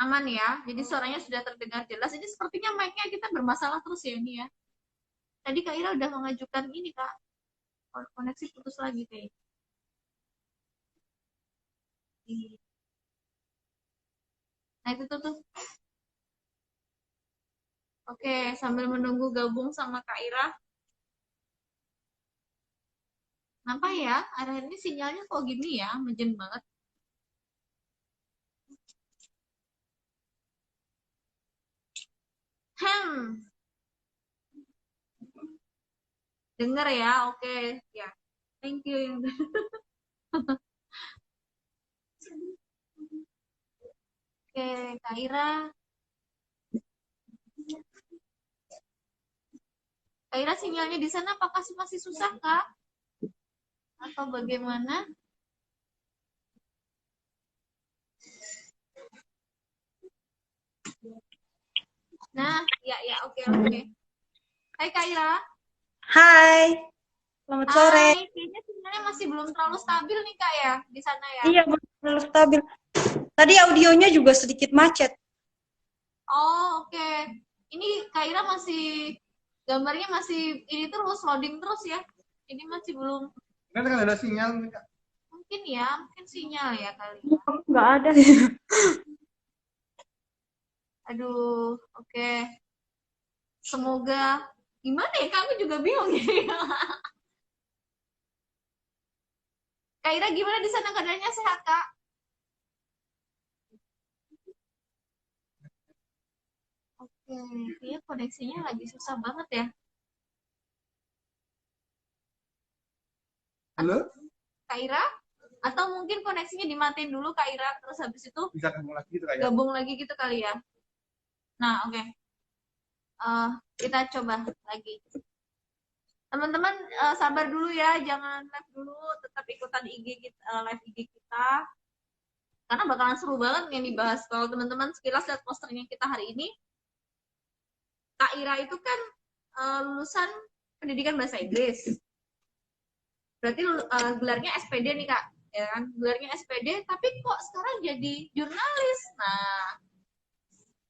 Aman ya, jadi suaranya sudah terdengar jelas. Ini sepertinya mic-nya kita bermasalah terus ya ini ya. Tadi Kak Ira udah mengajukan ini Kak, koneksi putus lagi kayaknya. Nah itu tuh. Oke, sambil menunggu gabung sama Kak Ira. Kenapa ya? Akhir ini sinyalnya kok gini ya, mejen banget. Hmm, dengar ya, oke ya. Thank you. Oke, Kak Ira. Kak Ira sinyalnya di sana apakah masih susah Kak? Atau bagaimana? Nah, ya, oke. Hai Kak Ira. Hai, selamat sore. Hai, kayaknya sinyalnya masih belum terlalu stabil nih Kak ya, di sana ya. Iya, belum stabil. Tadi audionya juga sedikit macet. Oh, oke. Ini Kak Ira masih, gambarnya masih ini terus, loading terus ya. Ini masih belum, Kan ada sinyal. mungkin sinyal ya kali. Nggak ada. Aduh, oke. Semoga, gimana ya, kami juga bingung ya. Kak Ira gimana di sana keadaannya, sehat Kak? Oke, kayaknya koneksinya lagi susah banget ya. Halo? Kak Ira? Atau mungkin koneksinya dimatiin dulu Kak Ira, terus habis itu Bisa gabung lagi gitu kayak. gabung lagi gitu kali ya. Nah, oke. Kita coba lagi. Teman-teman sabar dulu ya, jangan live dulu, tetap ikutan IG kita, live IG kita. Karena bakalan seru banget yang dibahas. Kalau teman-teman sekilas lihat posternya kita hari ini, Kak Ira itu kan lulusan pendidikan bahasa Inggris. Berarti gelarnya SPD nih Kak, ya kan? Gelarnya SPD, tapi kok sekarang jadi jurnalis. Nah,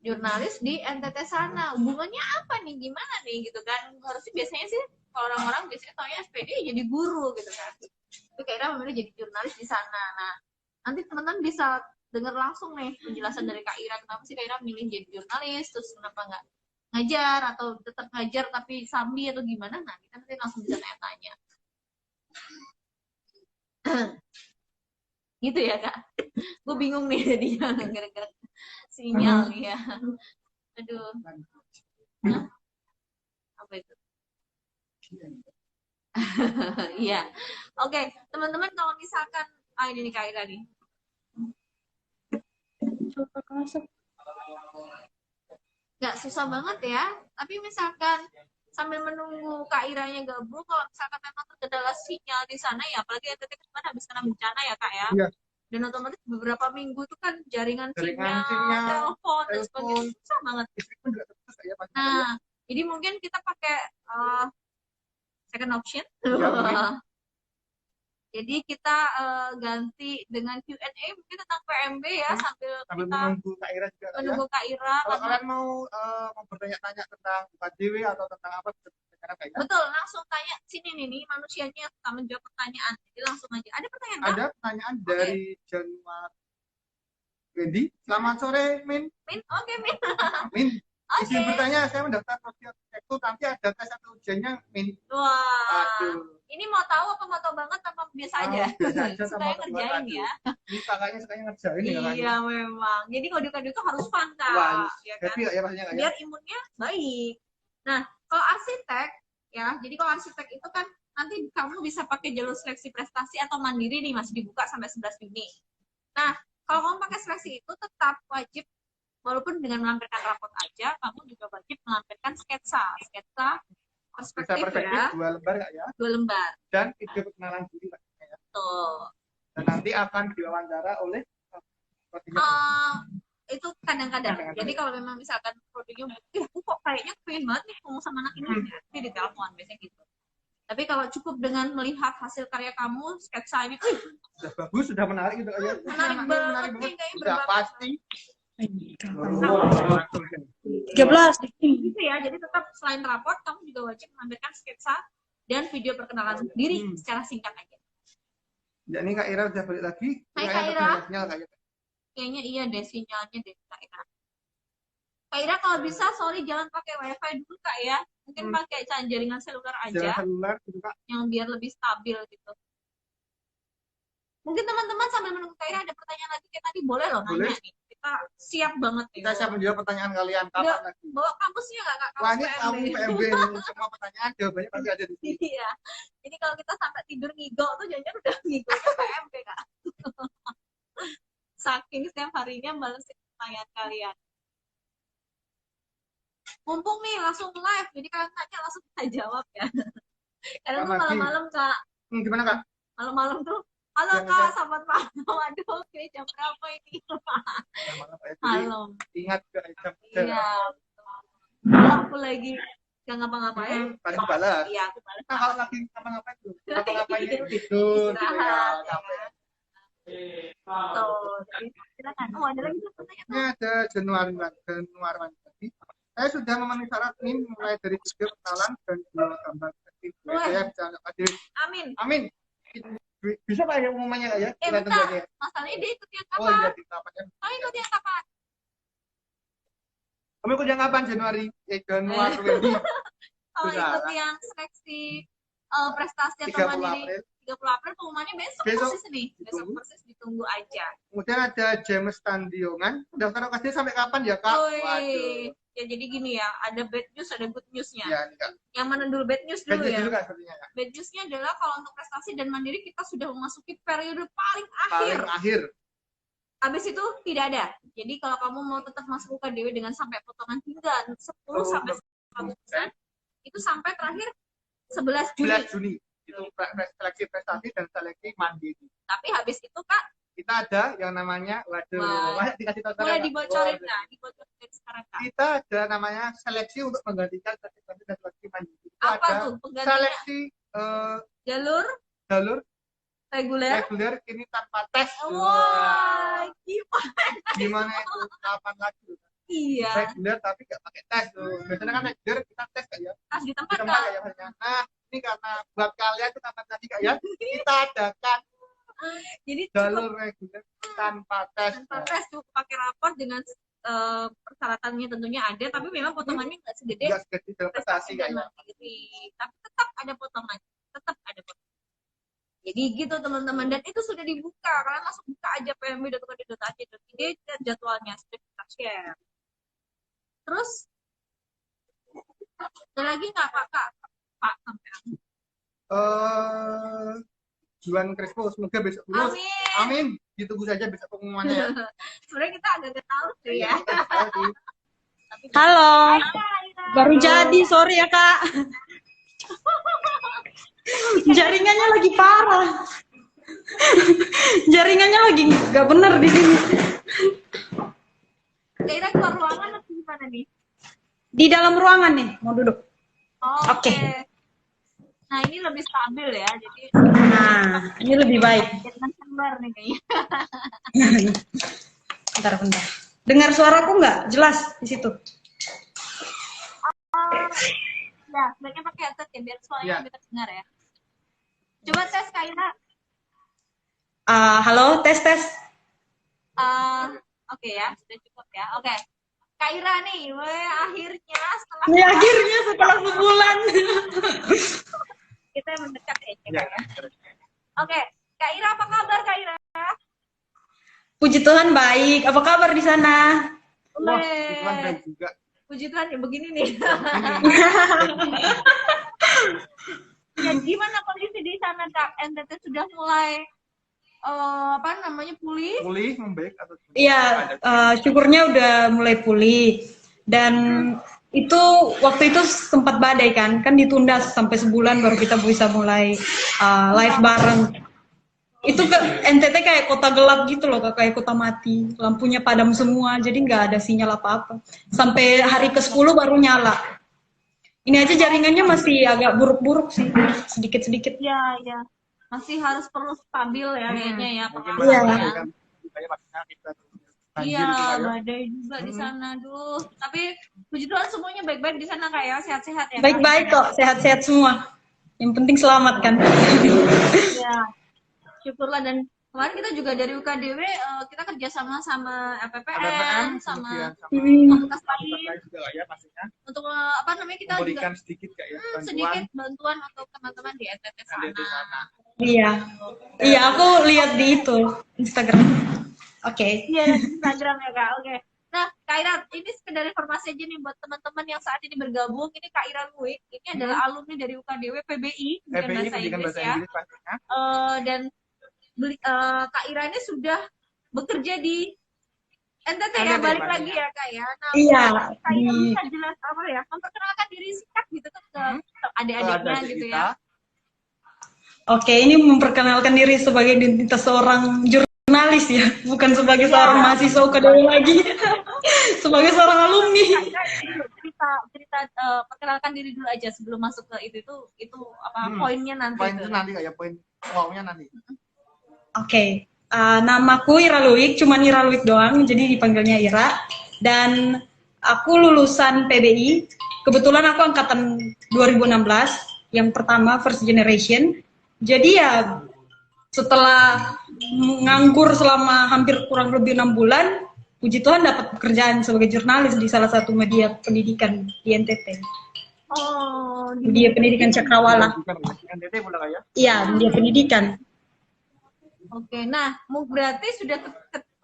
jurnalis di NTT sana. Hubungannya apa nih? Gimana nih gitu kan? Harusnya biasanya sih kalau orang-orang biasanya taunya SPD jadi guru gitu kan. Tapi kayaknya memilih jadi jurnalis di sana. Nah, nanti teman-teman bisa dengar langsung nih penjelasan dari Kak Ira kenapa sih Kak Ira milih jadi jurnalis, terus kenapa nggak ngajar atau tetap ngajar tapi sambi atau gimana. Nah, kita nanti langsung bisa tanya-tanya. Gitu ya Kak. Gue bingung nih jadinya gara-gara sinyal ya. Aduh. Hah? Apa itu? Iya. Oke, teman-teman kalau misalkan ini nih Kak Ira nih. Nggak susah banget ya. Tapi misalkan sambil menunggu Kak Iranya gabung, kalau misalkan memang terkendala sinyal di sana ya, apalagi NTT kan habis kena bencana ya Kak ya. Iya. Dan otomatis beberapa minggu tuh kan jaringan sinyal, sinyal, telepon dan sebagainya susah banget. Ya, Nah, jadi mungkin kita pakai second option. Ya, jadi kita ganti dengan Q&A mungkin tentang PMB ya, sambil kita menunggu Kak Ira juga. menunggu Kak Ira. Kalau kalian mau bertanya-tanya tentang KJW atau tentang apa, betul, langsung tanya sini nih manusianya suka menjawab pertanyaan. Jadi langsung aja. Ada pertanyaan? Ada pertanyaan dari Januar Wendy. Selamat sore, Min. Oke, Min. Min. Izin bertanya, saya mendaftar program itu nanti ada tes atau ujiannya, Min. Wah. Aduh. Ini mau tahu apa mau tahu banget apa biasa aja? Sukanya ngerjain ya. Ini kakaknya sukanya ngerjain ya. Iya memang. Jadi kode-kode itu harus fun Kak. Ya kan? Happy ya pastinya Kak. Biar imunnya baik. Nah, kalau arsitek ya, jadi kalau arsitek itu kan nanti kamu bisa pakai jalur seleksi prestasi atau mandiri nih, masih dibuka sampai 11 Juni. Nah, kalau kamu pakai seleksi itu tetap wajib, walaupun dengan melampirkan rapot aja, kamu juga wajib melampirkan sketsa perspektif ya. 2 lembar Kak ya. 2 lembar. Dan video perkenalan diri Kak ya. Tuh. Dan nanti akan diwawancara oleh itu kadang-kadang. Jadi kalau memang misalkan prodinya, aku kok kayaknya pengen banget nih ngomong sama anak ini, nanti ditelepon biasanya gitu. Tapi kalau cukup dengan melihat hasil karya kamu, sketsa ini, sudah bagus, sudah menarik gitu ya. Menarik banget, sudah pasti 13. Gitu ya, jadi tetap selain raport kamu juga wajib menampilkan sketsa dan video perkenalan diri secara singkat aja. Ya, ini Kak Ira udah balik lagi. Hai, Kayaknya Kak Ira. kedengaran sinyal kayaknya. Kayaknya iya deh sinyalnya deh Kak Ira. Kak Ira kalau bisa sorry jangan pakai wifi dulu Kak ya, mungkin pakai jaringan seluler aja Jalan seluler gitu Kak. yang biar lebih stabil gitu. Mungkin teman-teman sambil menunggu Kak Ira ada pertanyaan lagi kayak tadi, boleh loh Boleh. nanya nih. Kita siap banget nih. Kita siap menjawab pertanyaan kalian kapan Udah lagi. bawa kampusnya nggak Kak? Wah, ini Kampus kamu PMB. PMB nih. Semua pertanyaan jawabannya pasti ada di sini. Iya. Jadi kalau kita sampai tidur ngigo tuh jangan udah ngigonya PMB Kak. Saking setiap harinya balesin pertanyaan kalian. Mumpung nih langsung live, jadi kalian tanya langsung kita jawab ya. Kadang tuh Selamat pagi. malam-malam Kak, Gimana Kak? malam-malam tuh, halo Ya, Kak, ya. selamat malam. Waduh, ini jam berapa ini? Malam, Pak. Jadi, Malam. ingat gak jam Iya. Kalau aku lagi gak ngapa-ngapain, paling balas. iya aku balas. Nah, kalau lagi ngapa-ngapain tuh? Ngapa-ngapain itu tidur gitu ya. Istirahat, ya Capek. kan? Tuh, jadi silakan. Oh, ada lagi tuh pertanyaan. Ini ada Januari tadi. Saya sudah memenuhi syarat ini mulai dari video kenalan dan dua gambar kreatif. Saya bisa hadir. Amin. Amin. Bisa Pak ya umumnya Kak ya? Kelihatan Bentar, tadi ya? masalahnya dia ikut yang Oh iya, kapan? di kapan ya? Kamu ikut yang kapan? Kamu ikut yang kapan Januari? Januari Wendy. Kalau Sudah. ikut yang seleksi prestasi atau 30 mandiri April. 30 April pengumumannya besok Besok. persis nih. Besok Ditunggu. persis ditunggu aja. Kemudian ada James Tandiongan. Daftar OKJ sampai kapan ya Kak? Woi. Waduh. Ya jadi gini ya, ada bad news, ada good newsnya. Ya nih Kak. Yang mana dulu bad news dulu Gaji ya. dulu Kak sepertinya Kak. Bad newsnya adalah kalau untuk prestasi dan mandiri kita sudah memasuki periode paling akhir. Paling akhir. Habis itu tidak ada. Jadi kalau kamu mau tetap masuk UKDW dengan sampai potongan hingga 10 sampai 100%, itu sampai terakhir 11 Juni. 11 Juni. Itu seleksi prestasi dan seleksi mandiri. Tapi habis itu Kak, Kita ada yang namanya, waduh, Wah. banyak dikasih tahu mulai Kak. dibocorin Oh, Kak, dibocorin dari sekarang Kak. Kita ada namanya seleksi untuk menggantikan seleksi dan seleksi mandiri. Itu Apa ada tuh penggantinya? seleksi Jalur jalur reguler. reguler ini tanpa tes. Wah, gimana? Gimana itu? Kapan lagi? Iya, Reguler tapi nggak pakai tes tuh. Biasanya kan reguler kita tes Kak ya. pas di tempat Di tempat Kak. Kak ya banyak. Nah, ini karena buat kalian itu kapan tadi Kak ya, kita adakan Jadi cukup jalur reguler tanpa tes. tanpa tes, cukup pakai raport dengan persyaratannya tentunya ada, tapi memang potongannya nggak segede Enggak segede dalam prestasi Kak dan ya. mandiri. Tapi tetap ada potongan, tetap ada potongan. Jadi gitu teman-teman, dan itu sudah dibuka. Kalian langsung buka aja pmb.kd.ac.id dan jadwalnya sudah kita share. Terus ada lagi nggak Pak? Pak sampai Juan Crespo semoga besok lulus. Amin. Amin. Ditunggu saja besok pengumumannya ya. Sebenarnya kita agak tahu sih ya. Tapi Halo. kita Baru jadi, sorry ya Kak. Jaringannya lagi parah. Jaringannya lagi nggak bener di sini. kira keluar ruangan atau gimana nih? Di dalam ruangan nih, mau duduk. Oh, Oke. Nah ini lebih stabil ya, jadi Nah, ini lebih baik. jangan sembar nih kayaknya. Bentar. Dengar suaraku nggak? Jelas di situ. Ya, sebaiknya pakai headset ya, biar suaranya Ya. lebih terdengar ya. Coba tes Kaira. Halo, tes. Oke ya, sudah cukup ya. Oke. Kaira nih, akhirnya setelah Ini akhirnya setelah sebulan. kita yang mendekat ya. Ya. Oke, Kaira apa kabar Kaira? Puji Tuhan baik. Apa kabar di sana? Wah, Tuhan baik juga. Puji Tuhan ya begini nih. Ya, gimana kondisi di sana Kak? NTT sudah mulai pulih? Pulih, membaik atau gimana? Iya, syukurnya udah mulai pulih. Dan itu waktu itu sempat badai kan ditunda sampai sebulan baru kita bisa mulai live bareng. Itu ke NTT kayak kota gelap gitu loh, kayak kota mati, lampunya padam semua, jadi nggak ada sinyal apa-apa. Sampai hari ke-10 baru nyala. Ini aja jaringannya masih agak buruk-buruk sih, sedikit-sedikit. Ya. Masih harus perlu stabil ya kayaknya ya Mungkin pengawasannya. Iya. kayak maksudnya kita banjir Iya, itu Kak ya. badai juga di sana. Duh, tapi puji Tuhan semuanya baik-baik di sana Kak ya, sehat-sehat ya Kak. Baik-baik kok, sehat-sehat semua. Yang penting selamat kan. Iya, syukurlah. Dan kemarin kita juga dari UKDW kita kerjasama sama LPPM, sama komunitas lain juga Kak ya pastinya. untuk apa namanya kita juga Memberikan sedikit Kak ya sedikit bantuan untuk teman-teman di NTT sana. Iya. Iya, aku lihat di itu Instagram. Oke. Iya, di Instagram ya Kak. Oke. Nah, Kak Ira, ini sekedar informasi aja nih buat teman-teman yang saat ini bergabung. Ini Kak Ira Luik, ini adalah alumni dari UKDW PBI, pendidikan bahasa Inggris ya. pastinya. Dan Kak Ira ini sudah bekerja di NTT ya, balik lagi ya Kak ya. Nah, Iya. Kak Ira bisa jelas apa ya, memperkenalkan diri singkat gitu kan ke adik-adiknya gitu ya. Oke, ini memperkenalkan diri sebagai identitas seorang jurnalis ya, bukan sebagai seorang mahasiswa UKDW lagi. Sebagai seorang alumni. Cerita perkenalkan diri dulu aja sebelum masuk ke itu apa poinnya nanti. Poin itu nanti kayak poin wow-nya nanti. Oke. Namaku Ira Luik, cuman Ira Luik doang, jadi dipanggilnya Ira. Dan aku lulusan PBI. Kebetulan aku angkatan 2016, yang pertama first generation. Jadi ya setelah nganggur selama hampir kurang lebih 6 bulan, puji Tuhan dapat pekerjaan sebagai jurnalis di salah satu media pendidikan di NTT. Oh, Media pendidikan Cakrawala. NTT pula Kak ya. Iya, media pendidikan. Oke, nah berarti sudah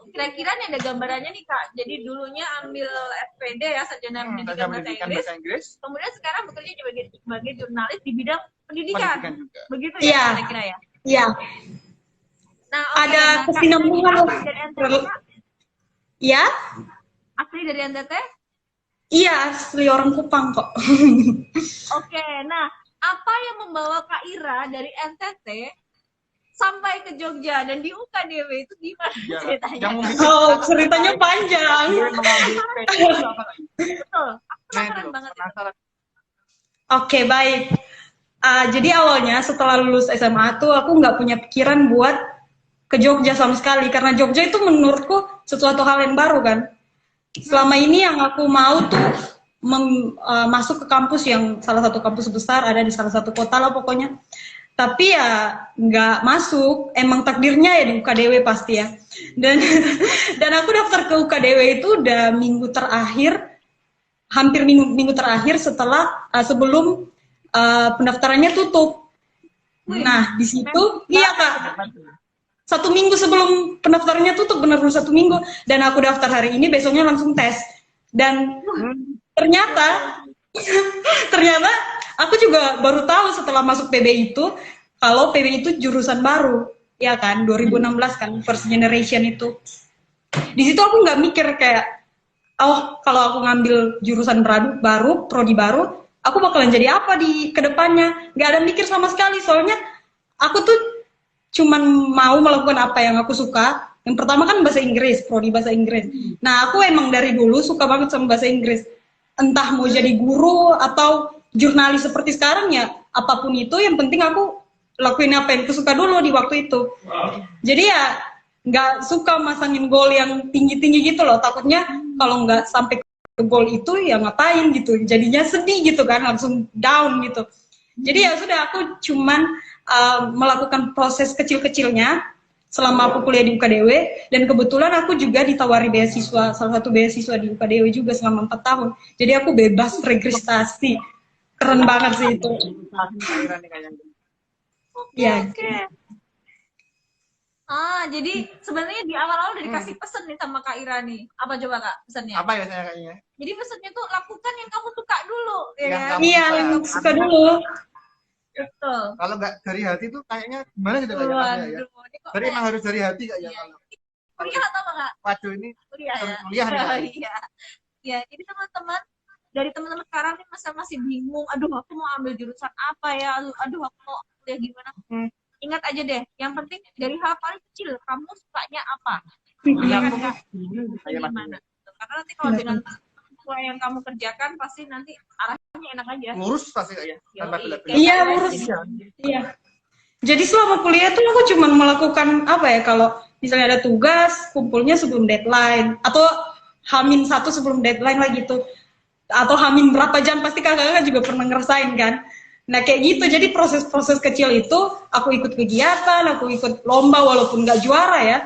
kira-kira nih ada gambarannya nih Kak. Jadi dulunya ambil SPD ya, sarjana pendidikan bahasa Inggris. Kemudian sekarang bekerja sebagai jurnalis di bidang pendidikan. Begitu ya kira-kira ya? Iya. Nah, ada kesinambungan. Ya? Asli dari NTT? Iya, asli orang Kupang kok. Oke, nah apa yang membawa Kak Ira dari NTT sampai ke Jogja dan di UKDW itu gimana ceritanya? Oh, ceritanya panjang. Betul, aku penasaran banget. Oke, baik. Jadi awalnya setelah lulus SMA tuh aku nggak punya pikiran buat ke Jogja sama sekali, karena Jogja itu menurutku sesuatu hal yang baru kan. Selama ini yang aku mau tuh masuk ke kampus yang salah satu kampus besar, ada di salah satu kota lah pokoknya. Tapi ya nggak masuk, emang takdirnya ya di UKDW pasti ya. Dan aku daftar ke UKDW itu udah minggu terakhir, hampir minggu terakhir sebelum pendaftarannya tutup. Nah di situ iya Kak, 1 minggu sebelum pendaftarannya tutup, benar-benar 1 minggu. Dan aku daftar hari ini, besoknya langsung tes. Dan ternyata aku juga baru tahu setelah masuk PBI itu, kalau PBI itu jurusan baru, ya kan, 2016 kan, first generation itu. Di situ aku nggak mikir kayak, oh kalau aku ngambil jurusan baru, prodi baru, aku bakalan jadi apa di kedepannya. Nggak ada mikir sama sekali, soalnya aku tuh cuman mau melakukan apa yang aku suka. Yang pertama kan bahasa Inggris, prodi bahasa Inggris. Nah aku emang dari dulu suka banget sama bahasa Inggris. Entah mau jadi guru atau jurnalis seperti sekarang ya, apapun itu yang penting aku lakuin apa yang aku suka dulu di waktu itu. Jadi ya nggak suka masangin goal yang tinggi-tinggi gitu loh, takutnya kalau nggak sampai ke goal itu ya ngapain gitu, jadinya sedih gitu kan, langsung down gitu. Jadi ya sudah, aku cuman melakukan proses kecil-kecilnya selama aku kuliah di UKDW, dan kebetulan aku juga ditawari beasiswa, salah satu beasiswa di UKDW juga selama 4 tahun. Jadi aku bebas registrasi. Keren banget sih itu. Ya. Jadi sebenarnya di awal-awal udah dikasih pesan nih sama Kak Ira nih. Apa coba Kak pesannya? Apa ya saya kayaknya? Jadi pesannya tuh lakukan yang kamu suka dulu, ya kan? Iya, yang suka dulu. Betul. Kalau nggak dari hati tuh kayaknya gimana gitu Kak ya? Jadi emang harus dari hati Kak ya. Kuliah atau apa Kak? Waduh, ini kuliah ya. Kuliah nih. Iya. Ya, jadi teman-teman, dari teman-teman sekarang nih masih bingung, aduh aku mau ambil jurusan apa ya, aduh aku mau kuliah gimana. Ingat aja deh, yang penting dari hal paling kecil, kamu sukanya apa? Gimana? Karena nanti kalau dengan sesuai yang kamu kerjakan, pasti nanti arahnya enak aja. Lurus pasti Kak ya. Iya, lurus. Iya. Jadi selama kuliah tuh aku cuma melakukan apa ya, kalau misalnya ada tugas, kumpulnya sebelum deadline atau H-1 sebelum deadline lah gitu. Atau H- berapa jam, pasti kakak-kakak juga pernah ngerasain kan. Nah kayak gitu, jadi proses-proses kecil itu aku ikut kegiatan, aku ikut lomba walaupun nggak juara ya.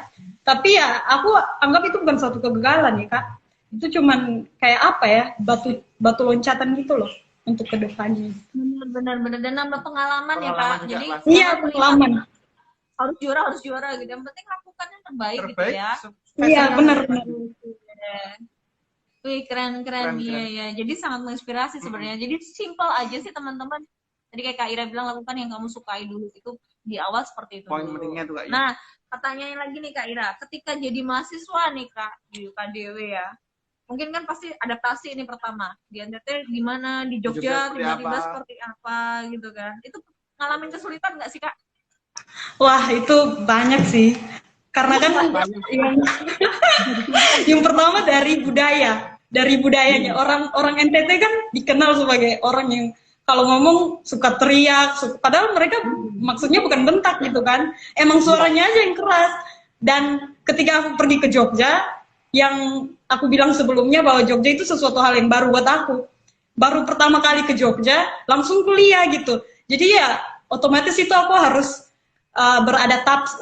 Tapi ya aku anggap itu bukan suatu kegagalan ya kak. Itu cuman kayak apa ya, batu batu loncatan gitu loh untuk kedepannya. Benar-benar dan nambah pengalaman ya Pengalaman Kak. juga, Jadi Mas. Iya, jangan melihat pengalaman. harus juara gitu. Yang penting lakukan yang terbaik gitu Terbaik. ya. Iya, benar-benar. Wih, keren-keren. Keren, Iya, keren. iya. Jadi sangat menginspirasi sebenarnya. Jadi simple aja sih teman-teman. Tadi kayak Kak Ira bilang, lakukan yang kamu sukai dulu. Itu di awal seperti itu Poin dulu. pentingnya tuh Kak. Nah, pertanyaan lagi nih Kak Ira. Ketika jadi mahasiswa nih Kak, di UKDW ya. Mungkin kan pasti adaptasi ini pertama. Di NTT gimana, di Jogja tiba-tiba seperti apa gitu kan. Itu ngalamin kesulitan nggak sih Kak? Wah, itu banyak sih. Karena kan yang pertama dari budayanya. Orang NTT kan dikenal sebagai orang yang kalau ngomong suka teriak, padahal mereka maksudnya bukan bentak gitu kan. Emang suaranya aja yang keras. Dan ketika aku pergi ke Jogja, yang aku bilang sebelumnya bahwa Jogja itu sesuatu hal yang baru buat aku. Baru pertama kali ke Jogja, langsung kuliah gitu. Jadi ya otomatis itu aku harus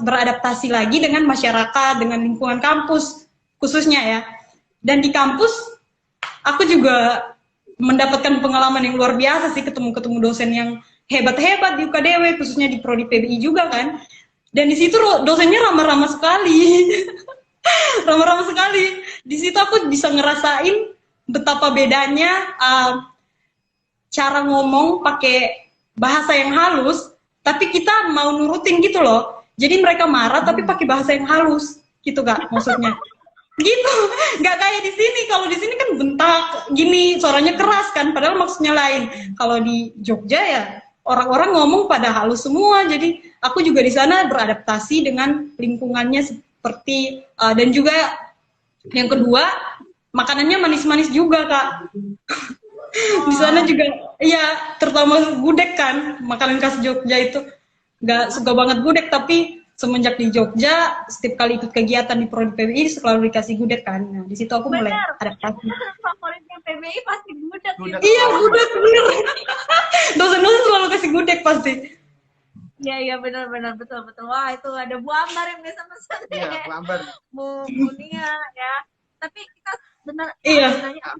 beradaptasi lagi dengan masyarakat, dengan lingkungan kampus khususnya ya. Dan di kampus aku juga mendapatkan pengalaman yang luar biasa sih, ketemu dosen yang hebat-hebat di UKDW, khususnya di prodi PBI juga kan. Dan di situ dosennya ramah-ramah sekali. Ramah-ramah sekali. Di situ aku bisa ngerasain betapa bedanya cara ngomong pakai bahasa yang halus, tapi kita mau nurutin gitu loh. Jadi mereka marah tapi pakai bahasa yang halus, gitu kak maksudnya. Gitu, nggak kayak di sini. Kalau di sini kan bentak, gini suaranya keras kan, padahal maksudnya lain. Kalau di Jogja ya orang-orang ngomong pada halus semua. Jadi aku juga di sana beradaptasi dengan lingkungannya seperti dan juga yang kedua makanannya manis-manis juga kak. Di sana juga iya, terutama gudeg kan, makanan khas Jogja itu nggak suka banget gudeg, tapi semenjak di Jogja setiap kali ikut kegiatan di prodi PBI selalu dikasih gudeg kan. Nah, di situ aku mulai adaptasi. Favoritnya PBI pasti gudeg gitu. Iya, gudeg bener. Dosen-dosen selalu kasih gudeg pasti. Iya benar betul. Wah, itu ada Bu Ambar yang biasa pesan. Iya, Bu Ambar. Bu Nia ya. Tapi kita benar nanya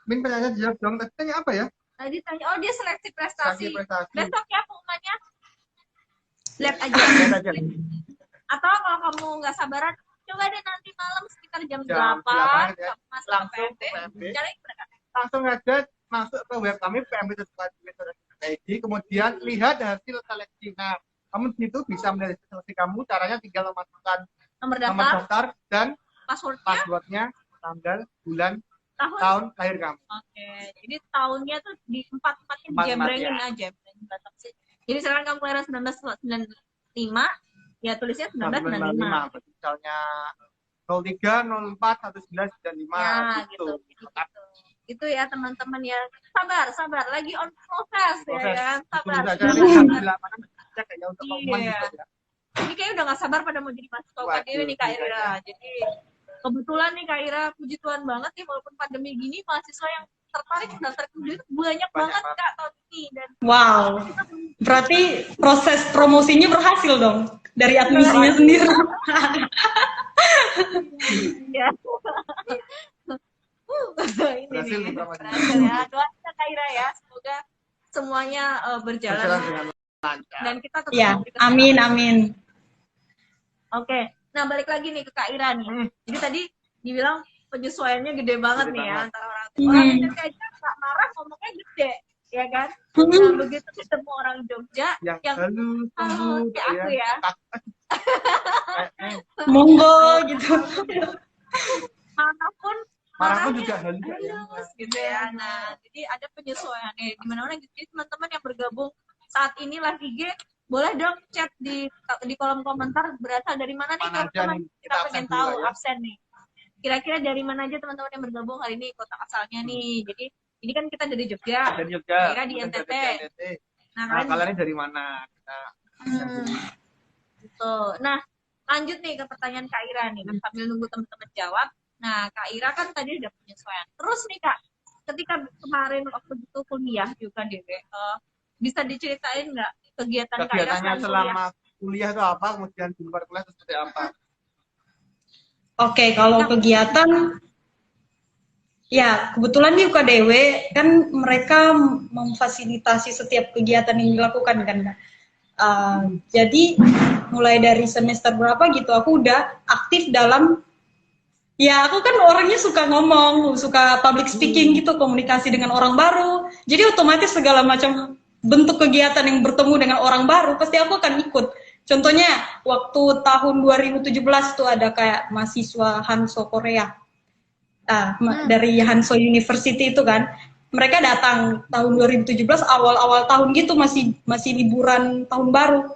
Min pertanyaan jawab dong. Tanya apa ya? tadi tanya, oh dia seleksi prestasi. Besok ya pengumumannya. Lihat aja. Atau kalau kamu nggak sabaran, coba deh nanti malam sekitar jam 8 ya. masuk Langsung ke PMB. Langsung aja masuk ke web kami pmb.id, kemudian lihat hasil seleksi. Nah, kamu di situ bisa melihat seleksi kamu. Caranya tinggal memasukkan nomor daftar dan passwordnya, tanggal, bulan, tahun lahir kamu. Oke, jadi tahunnya tuh di empat-empatnya dijembrengin aja. Jadi sekarang kamu lahir 1995, ya tulisnya 1995. Misalnya 03, 04, 1995 ya, gitu. Itu ya teman-teman ya. Sabar, lagi on proses ya kan. Sabar. Ini kayaknya udah gak sabar pada mau jadi mahasiswa UKDW nih Kak Ira. Jadi kebetulan nih Kak Ira, puji Tuhan banget nih walaupun pandemi gini mahasiswa yang tertarik daftar kuliah banyak banget Kak tahun ini. Dan wow, berarti proses promosinya berhasil dong dari admisinya sendiri. Iya. Berhasil nih ya. Doa kita Kak Ira ya, semoga semuanya berjalan dengan lancar. Dan kita tetap ya, amin. Oke. Nah, balik lagi nih ke Kak Ira nih. Jadi tadi dibilang penyesuaiannya gede banget nih ya antara orang tua. Orang Jogja aja nggak marah ngomongnya gede, ya kan? Nah, begitu ketemu orang Jogja yang halo kayak aku ya. Monggo gitu. Marah pun juga halus gitu ya. Nah, jadi ada penyesuaiannya. Dimana-mana gitu. Jadi teman-teman yang bergabung saat ini live IG, boleh dong chat di kolom komentar berasal dari mana nih teman-teman. Kita pengen tahu absen nih. Kira-kira dari mana aja teman-teman yang bergabung hari ini, kota asalnya nih. Jadi ini kan kita dari Jogja. Dari Jogja. Kira di NTT. Nah, kalian dari mana? Hmm, gitu. Nah, lanjut nih ke pertanyaan Kak Ira nih, sambil nunggu teman-teman jawab. Nah, Kak Ira kan tadi udah penyesuaian. Terus nih Kak, ketika kemarin waktu itu kuliah juga DW, bisa diceritain nggak kegiatan Kak Ira Kegiatannya selain kuliah? selama kuliah itu apa, kemudian di luar kuliah itu seperti apa? Oke, kalau kegiatan, ya kebetulan di UKDW kan mereka memfasilitasi setiap kegiatan yang dilakukan kan, Kak. Jadi mulai dari semester berapa gitu, aku udah aktif dalam, ya aku kan orangnya suka ngomong, suka public speaking gitu, komunikasi dengan orang baru. Jadi otomatis segala macam bentuk kegiatan yang bertemu dengan orang baru pasti aku akan ikut. Contohnya waktu tahun 2017 tuh ada kayak mahasiswa Hanso Korea, dari Hanso University itu kan. Mereka datang tahun 2017 awal-awal tahun gitu, masih liburan tahun baru.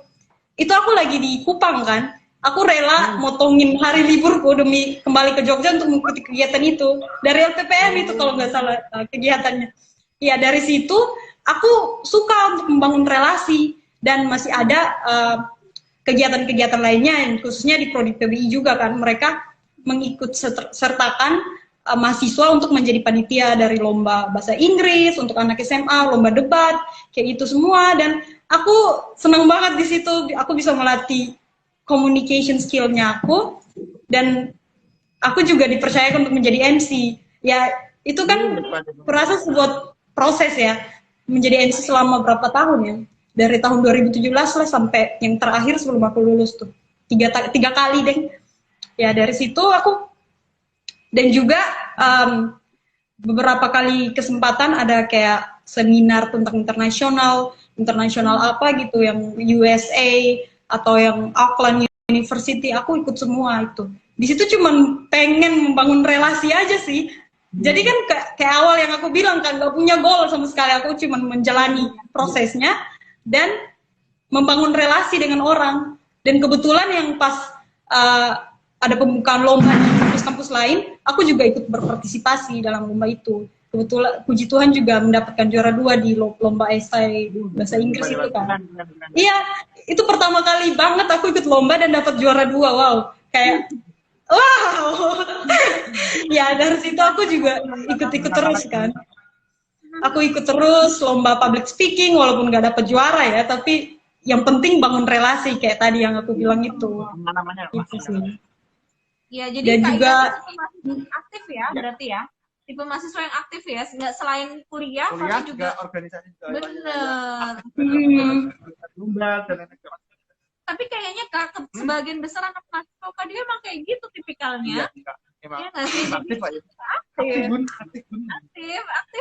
Itu aku lagi di Kupang kan, aku rela motongin hari liburku demi kembali ke Jogja untuk mengikuti kegiatan itu dari LPPM itu kalau nggak salah kegiatannya. Ya dari situ aku suka untuk membangun relasi, dan masih ada kegiatan-kegiatan lainnya yang khususnya di Prodi PBI juga kan, mereka mengikut sertakan mahasiswa untuk menjadi panitia dari lomba bahasa Inggris untuk anak SMA, lomba debat, kayak gitu semua. Dan aku senang banget di situ, aku bisa melatih communication skill-nya aku, dan aku juga dipercayakan untuk menjadi MC. Ya itu kan merasa sebuah proses ya, menjadi MC selama berapa tahun ya, dari tahun 2017 lah sampai yang terakhir sebelum aku lulus tuh, tiga kali deh. Ya dari situ aku, dan juga beberapa kali kesempatan ada kayak seminar tentang internasional apa gitu, yang USA atau yang Auckland University, aku ikut semua itu. Di situ cuman pengen membangun relasi aja sih. Jadi kan kayak awal yang aku bilang kan, gak punya goal sama sekali, aku cuman menjalani prosesnya dan membangun relasi dengan orang. Dan kebetulan yang pas ada pembukaan lomba di kampus-kampus lain, aku juga ikut berpartisipasi dalam lomba itu. Kebetulan puji Tuhan juga mendapatkan juara 2 di lomba esai bahasa Inggris itu kan. Iya, itu pertama kali banget aku ikut lomba dan dapat juara 2. Wow, kayak wow. Ya dari situ aku juga ikut-ikut terus kan. Aku ikut terus lomba public speaking walaupun gak dapat juara ya, tapi yang penting bangun relasi kayak tadi yang aku bilang itu. Itu sih. Ya, jadi dan juga aktif ya, berarti ya. Tipe mahasiswa yang aktif ya, nggak selain kuliah tapi juga organisasi juga. Bener. Tapi kayaknya Kak, sebagian besar anak mahasiswa dia emang kayak gitu tipikalnya. Iya nggak sih? Aktif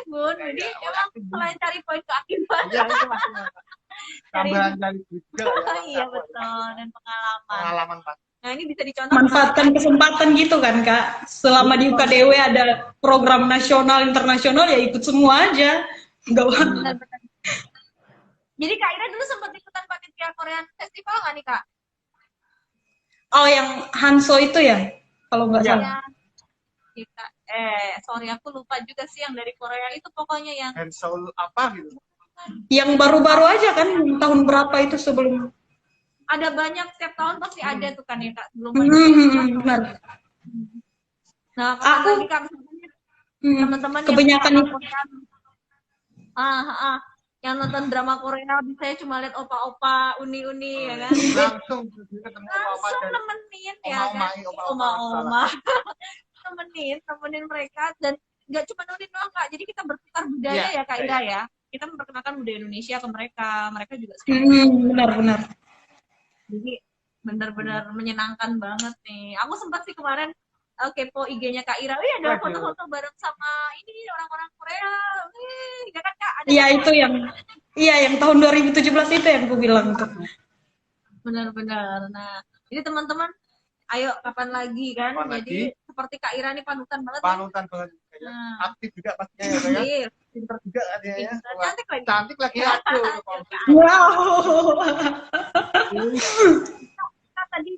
bun. Jadi emang selain cari poin keaktifan. Tambahan dari juga. Iya betul, dan pengalaman. Nah ini bisa dicontoh. Manfaatkan kesempatan gitu kan Kak. Selama di UKDW ada program nasional, internasional, ya ikut semua aja. Enggak. Jadi Kak Ira dulu sempat ikutan panitia Korean Festival nggak nih Kak? Oh yang Hanso itu ya? Kalau nggak salah. Kita, sorry aku lupa juga sih yang dari Korea itu, pokoknya yang Hanso apa gitu. Yang baru-baru aja kan, tahun berapa itu sebelum? Ada banyak, setiap tahun pasti ada tuh kan ya Kak, sebelum benar. Nah, aku lagi Kak, teman-teman kebanyakan yang nonton drama Korea bisa cuma lihat opa-opa, uni-uni ya kan. Langsung ketemu opa-opa dan nemenin ya kan. Oma-oma. temenin mereka, dan nggak cuma nurin doang Kak. Jadi kita bertukar budaya ya Kak Ira ya. Kita memperkenalkan budaya Indonesia ke mereka juga benar-benar. Jadi benar-benar menyenangkan banget nih. Aku sempat sih kemarin kepo IG-nya Kak Ira. Ada foto-foto bareng sama ini orang-orang Korea. Ya kan Kak? Iya itu yang tahun 2017 itu yang aku bilang tuh. Benar-benar. Nah, jadi teman-teman, ayo kapan lagi kan? Jadi seperti Kak Ira nih panutan banget. Panutan banget. Aktif juga pastinya ya. Pintar juga dia ya. Cantik lagi aku. Wow. Tadi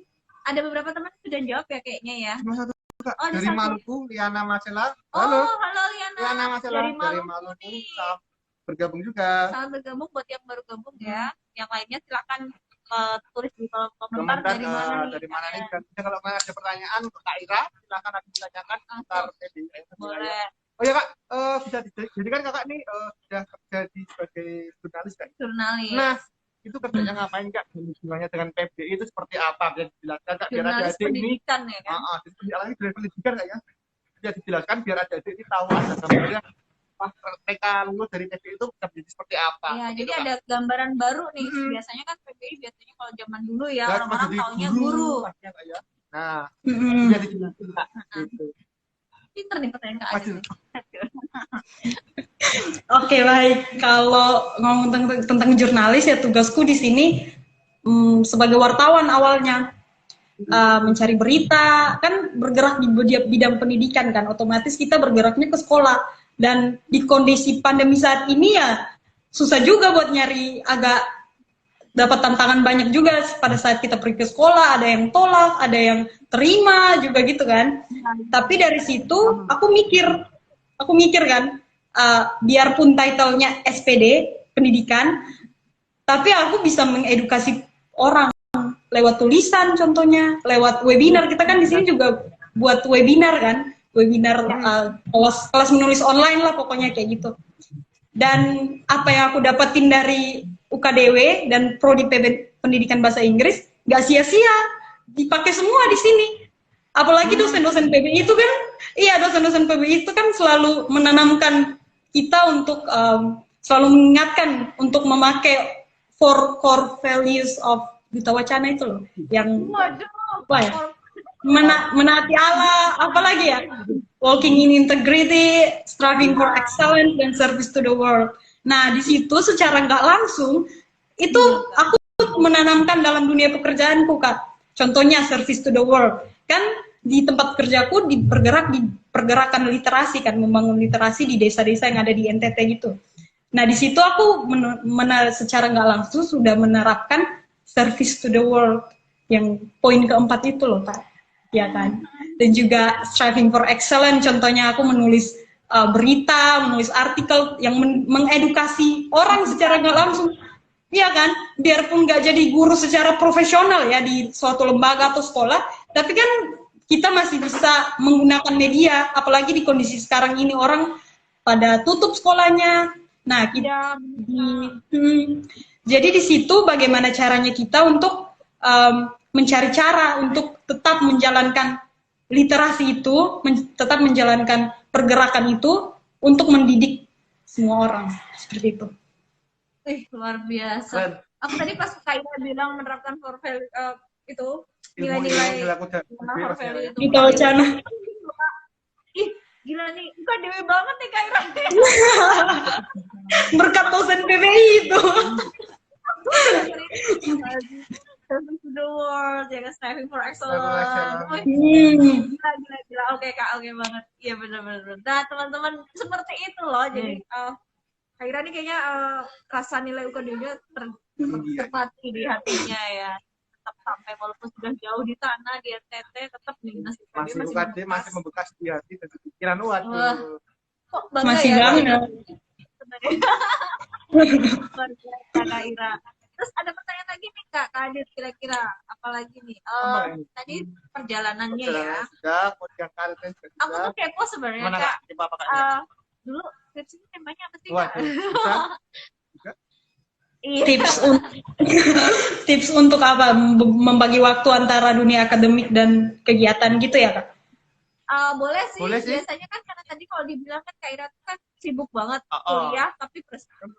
ada beberapa teman sudah jawab ya kayaknya ya. Dari Maluku, Liana Masela. Halo Liana. Liana Masela dari Maluku. Bergabung juga. Selamat bergabung buat yang baru gabung ya. Yang lainnya silakan tulis di kolom komentar Komentar dari mana nih. dari mana nih. Dan kalau ada pertanyaan untuk Kak Ira, silakan aku tanyakan antar Boleh. Oh ya Kak, bisa jadi kan Kakak nih sudah kerja sebagai jurnalis kan? Jurnalis. Nah, itu kerjanya ngapain Kak? Hubungannya dengan PBI itu seperti apa? Bisa dijelaskan Kak, biar Jurnalis adik-adik ini pendidikan ya kan? alami dari pendidikan Kak ya? Bisa dijelaskan biar adik-adik ini tahu ada gambarnya pas mereka lulus dari PBI itu bisa menjadi seperti apa? Iya, gitu, jadi Kak. ada gambaran baru nih. Biasanya kan PBI biasanya kalau zaman dulu ya Dan orang-orang jadi taunya guru. pasti ya, Kak, ya. Nah, Mm-mm. bisa dijelasin Kak. Gitu. Pinter nih pertanyaan Kak Waduh. Adit. Oke, baik. Kalau ngomong tentang jurnalis ya tugasku di sini sebagai wartawan awalnya mencari berita, kan bergerak di bidang pendidikan kan, otomatis kita bergeraknya ke sekolah. Dan di kondisi pandemi saat ini ya susah juga buat nyari, agak dapat tantangan banyak juga pada saat kita pergi ke sekolah, ada yang tolak, ada yang terima juga gitu kan. Tapi dari situ aku mikir kan, biarpun title-nya SPD pendidikan, tapi aku bisa mengedukasi orang lewat tulisan, contohnya lewat webinar. Kita kan di sini juga buat webinar kan, webinar kelas menulis online lah pokoknya kayak gitu. Dan apa yang aku dapetin dari UKDW dan Prodi Pendidikan Bahasa Inggris nggak sia-sia, dipakai semua di sini. Apalagi dosen-dosen PBI itu kan, dosen-dosen PBI itu kan selalu menanamkan kita untuk selalu mengingatkan untuk memakai 4 core values of Duta Wacana itu loh, yang menaati Allah, apalagi ya, walking in integrity, striving for excellence, dan service to the world. Nah, di situ secara nggak langsung itu aku menanamkan dalam dunia pekerjaanku, Kak. Contohnya service to the world. Kan di tempat kerjaku bergerak di pergerakan literasi kan, membangun literasi di desa-desa yang ada di NTT gitu. Nah, di situ aku secara nggak langsung sudah menerapkan service to the world yang poin keempat itu loh, Kak. Ya kan? Dan juga striving for excellence, contohnya aku menulis berita, menulis artikel yang mengedukasi orang secara nggak langsung. Iya kan? Biarpun nggak jadi guru secara profesional ya di suatu lembaga atau sekolah, tapi kan kita masih bisa menggunakan media, apalagi di kondisi sekarang ini orang pada tutup sekolahnya. Nah, jadi di situ bagaimana caranya kita untuk mencari cara untuk tetap menjalankan literasi itu, tetap menjalankan pergerakan itu untuk mendidik semua orang seperti itu. Luar biasa. Keren. Aku tadi pas Kak Ira bilang menerapkan core value itu nilai-nilai core value itu. Duta Wacana. Ih, gila nih, bukan dewe banget nih Kak Ira. Berkat dosen PBI itu. Service to the world, ya kan, striving for excellence. Gila. Oke Kak, oke banget. Iya benar-benar. Nah teman-teman seperti itu loh. Jadi Kak Ira nih kayaknya rasa nilai UKD-nya terpati di hatinya ya. Tetap sampai walaupun sudah jauh di tanah di NTT, tetap di dinas masih UKD masih membekas di hati dan di pikiran. Waduh. Kok bangga Masih ya? bangga. Luar biasa Kak Ira. Terus ada pertanyaan lagi nih Kak Adit, kira-kira apalagi nih? Tadi perjalanannya ya. Sudah, kemudian karirnya juga. Aku tuh kepo sebenarnya Gimana, Kak. Kak? Dulu skripsinya temanya apa sih Kak? Waduh, bisa. Iya. Tips untuk apa? Membagi waktu antara dunia akademik dan kegiatan gitu ya, Kak? Boleh sih. Boleh sih. Biasanya kan karena tadi kalau dibilang kan Kak Ira tuh kan sibuk banget kuliah tapi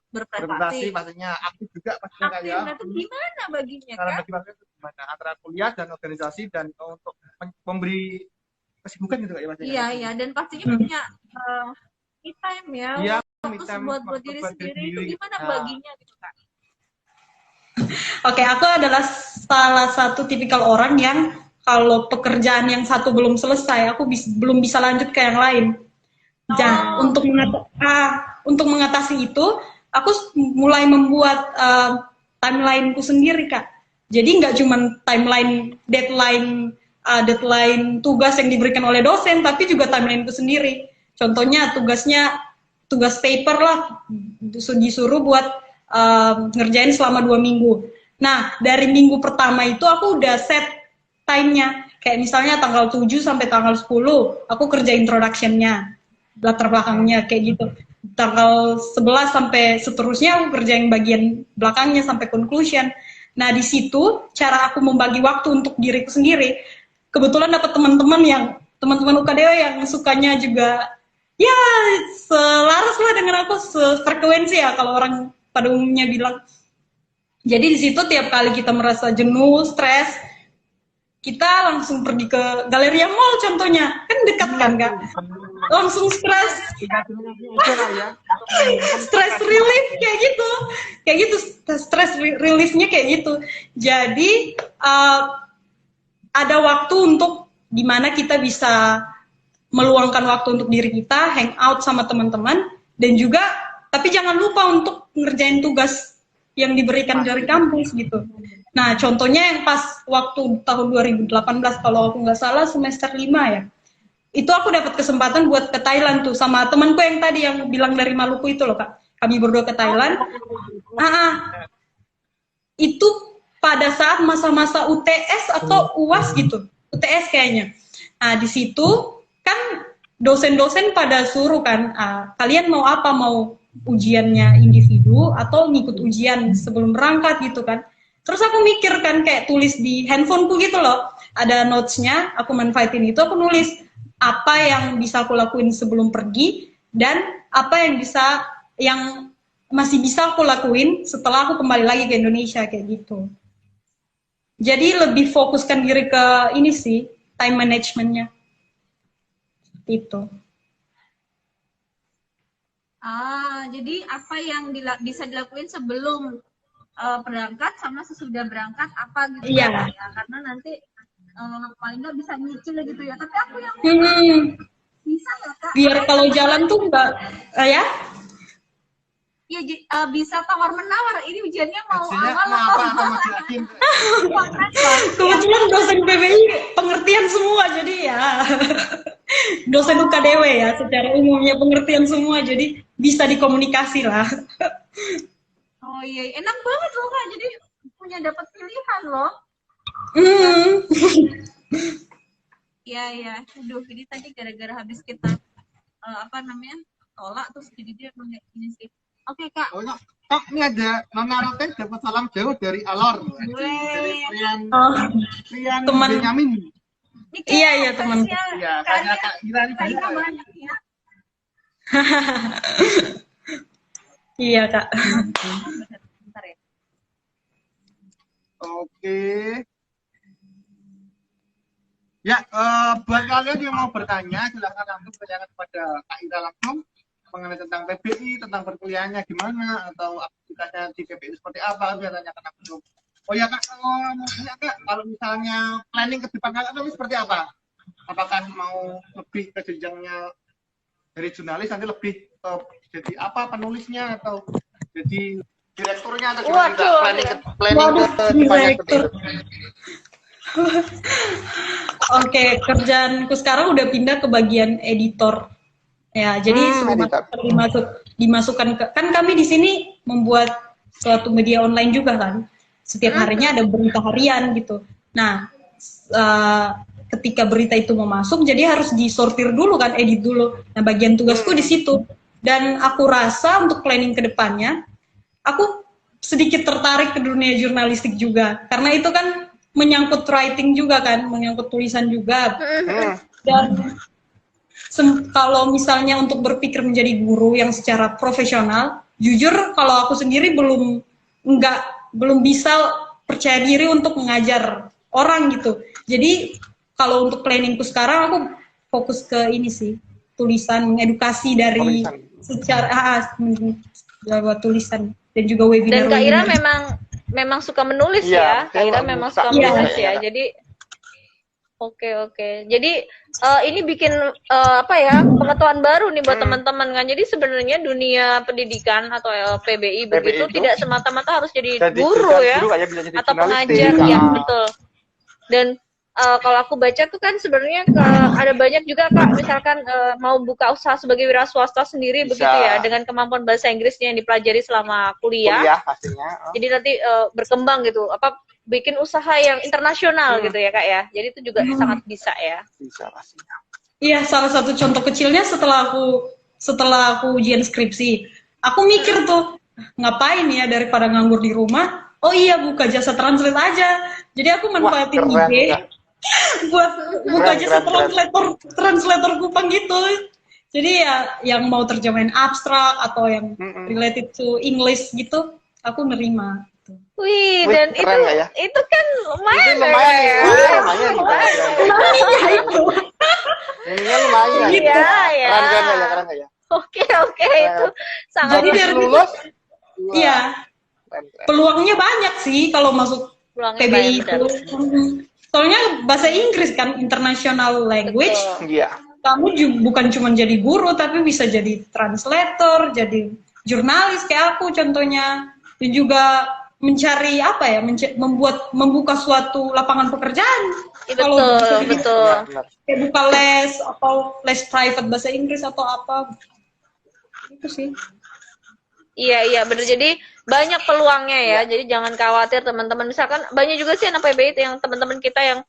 berprestasi. Maksudnya aktif juga pastinya Kak ya. Nah, itu gimana baginya Cara Kak? bagi waktu itu gimana? Antara kuliah dan organisasi dan untuk memberi kesibukan gitu Kak ya maksudnya. Iya, dan pastinya punya me time ya. Iya, Waktu buat diri sendiri itu gimana baginya gitu Kak? Oke, aku adalah salah satu tipikal orang yang kalau pekerjaan yang satu belum selesai, aku belum bisa lanjut ke yang lain. Untuk mengatasi itu, aku mulai membuat timeline-ku sendiri, Kak. Jadi nggak cuma timeline deadline tugas yang diberikan oleh dosen, tapi juga timeline-ku sendiri. Contohnya tugas paper lah, disuruh buat ngerjain selama 2 minggu. Nah, dari minggu pertama itu aku udah set time-nya. Kayak misalnya tanggal 7 sampai tanggal 10, aku kerja introduction-nya, latar belakangnya, kayak gitu. Tanggal 11 sampai seterusnya, aku kerjain bagian belakangnya sampai conclusion. Nah, di situ cara aku membagi waktu untuk diriku sendiri. Kebetulan dapat teman-teman UKDW yang sukanya juga, ya, selaras lah dengan aku, sefrekuensi ya, kalau orang pada umumnya bilang. Jadi di situ tiap kali kita merasa jenuh, stres, kita langsung pergi ke Galleria Mall contohnya, kan dekat kan Kak, langsung stres relief kayak gitu stres reliefnya kayak gitu. Jadi ada waktu untuk dimana kita bisa meluangkan waktu untuk diri kita, hang out sama teman-teman, dan juga tapi jangan lupa untuk ngerjain tugas yang diberikan dari kampus gitu. Nah, contohnya yang pas waktu tahun 2018, kalau aku nggak salah semester 5 ya, itu aku dapat kesempatan buat ke Thailand tuh, sama temanku yang tadi yang bilang dari Maluku itu loh Kak. Kami berdua ke Thailand. Itu pada saat masa-masa UTS atau UAS gitu. UTS kayaknya. Nah, di situ kan dosen-dosen pada suruh kan, kalian mau apa, mau ujiannya individu atau ngikut ujian sebelum berangkat gitu kan. Terus aku mikir kan, kayak tulis di handphoneku gitu loh, ada notes-nya, aku manfaatin itu, aku nulis apa yang bisa aku lakuin sebelum pergi dan apa yang masih bisa aku lakuin setelah aku kembali lagi ke Indonesia, kayak gitu. Jadi lebih fokuskan diri ke ini sih, time management-nya. Itu. Jadi apa yang bisa dilakuin sebelum berangkat sama sesudah berangkat apa gitu ya, karena nanti paling nggak bisa nyicil gitu ya. Tapi aku yang bisa ya Kak, biar kalau jalan tuh nggak ya bisa tawar menawar, ini ujiannya mau awal atau masih yakin. Kebetulan dosen PBI pengertian semua, jadi ya dosen UKDW ya secara umumnya pengertian semua, jadi bisa dikomunikasi lah. Oh iya, enak banget loh Kak, jadi punya dapat pilihan loh. Iya. Aduh, ini tadi gara-gara habis kita tolak terus jadi dia kayak gini sih. Oke Kak. Oh, ini ada Nona Roten dapat salam jauh dari Alor. Dari Rian teman Benyamin. Iya teman. Iya, karena Kak Ira ini banyak ya. Iya Kak. Bentar ya. Oke. Ya, buat kalian yang mau bertanya, silahkan langsung bertanya kepada Kak Ira langsung mengenai tentang PBI, tentang perkuliahannya gimana, atau aktivitasnya di PBI seperti apa, biar tanyakan langsung. Oh ya Kak, kalau misalnya planning ke depan Kakak itu seperti apa? Apakah mau lebih ke jenjangnya dari jurnalis, nanti lebih jadi apa penulisnya, atau jadi direkturnya, atau gimana? Planning ke depannya seperti itu. Oke, kerjaanku sekarang udah pindah ke bagian editor. Ya, jadi semua dimasukkan ke, kan kami di sini membuat suatu media online juga kan. Setiap harinya ada berita harian gitu. Nah, ketika berita itu mau masuk, jadi harus disortir dulu kan, edit dulu. Nah, bagian tugasku di situ. Dan aku rasa untuk planning ke depannya, aku sedikit tertarik ke dunia jurnalistik juga. Karena itu kan menyangkut writing juga kan, menyangkut tulisan juga. Dan kalau misalnya untuk berpikir menjadi guru yang secara profesional, jujur kalau aku sendiri belum bisa percaya diri untuk mengajar orang gitu. Jadi kalau untuk planningku sekarang aku fokus ke ini sih, tulisan, mengedukasi dari secara lewat tulisan dan juga webinar. Dan Kak Ira memang suka menulis ya. Kak Ira memang suka menulis ya. Jadi Oke. Jadi ini bikin pengetahuan baru nih buat teman-teman kan. Jadi sebenarnya dunia pendidikan atau PBI begitu tidak semata-mata harus jadi guru ya, atau pengajar ya betul. Dan kalau aku baca tuh kan sebenarnya ada banyak juga Kak, misalkan mau buka usaha sebagai wira swasta sendiri Bisa. begitu ya, dengan kemampuan bahasa Inggrisnya yang dipelajari selama kuliah. Kuliah pastinya. Jadi nanti berkembang gitu, apa bikin usaha yang internasional gitu ya Kak ya. Jadi itu juga sangat bisa ya. Bisa pastinya. Iya, salah satu contoh kecilnya setelah aku ujian skripsi, aku mikir tuh, ngapain ya daripada nganggur di rumah, oh iya buka jasa translate aja. Jadi aku manfaatin keren, IG ya. buat buka Keren, jasa keren. translator Kupang gitu. Jadi ya yang mau terjemahin abstrak atau yang related to English gitu, aku nerima. Wih, Wih, dan keren nggak ya? itu kan lumayan Itu lumayan ya. lumayan juga. Namanya itu. Ininya lumayan. Iya, ya. Keren nggak ya? Keren nggak ya? Oke, itu sangat Jadi Habis dari lulus, Iya, keren, keren. peluangnya banyak sih kalau masuk peluangnya PBI banyak, itu. benar. Soalnya bahasa Inggris kan international language. Betul. Iya. Kamu bukan cuma jadi guru tapi bisa jadi translator, jadi jurnalis kayak aku contohnya. Dan juga mencari apa ya, membuka suatu lapangan pekerjaan. Iya, Kalau betul, bisa dibilang. betul. Benar. Kayak buka les atau les private bahasa Inggris atau apa. Itu sih. Iya, bener. Jadi banyak peluangnya ya. Jadi jangan khawatir teman-teman. Misalkan banyak juga sih anak PBI yang teman-teman kita yang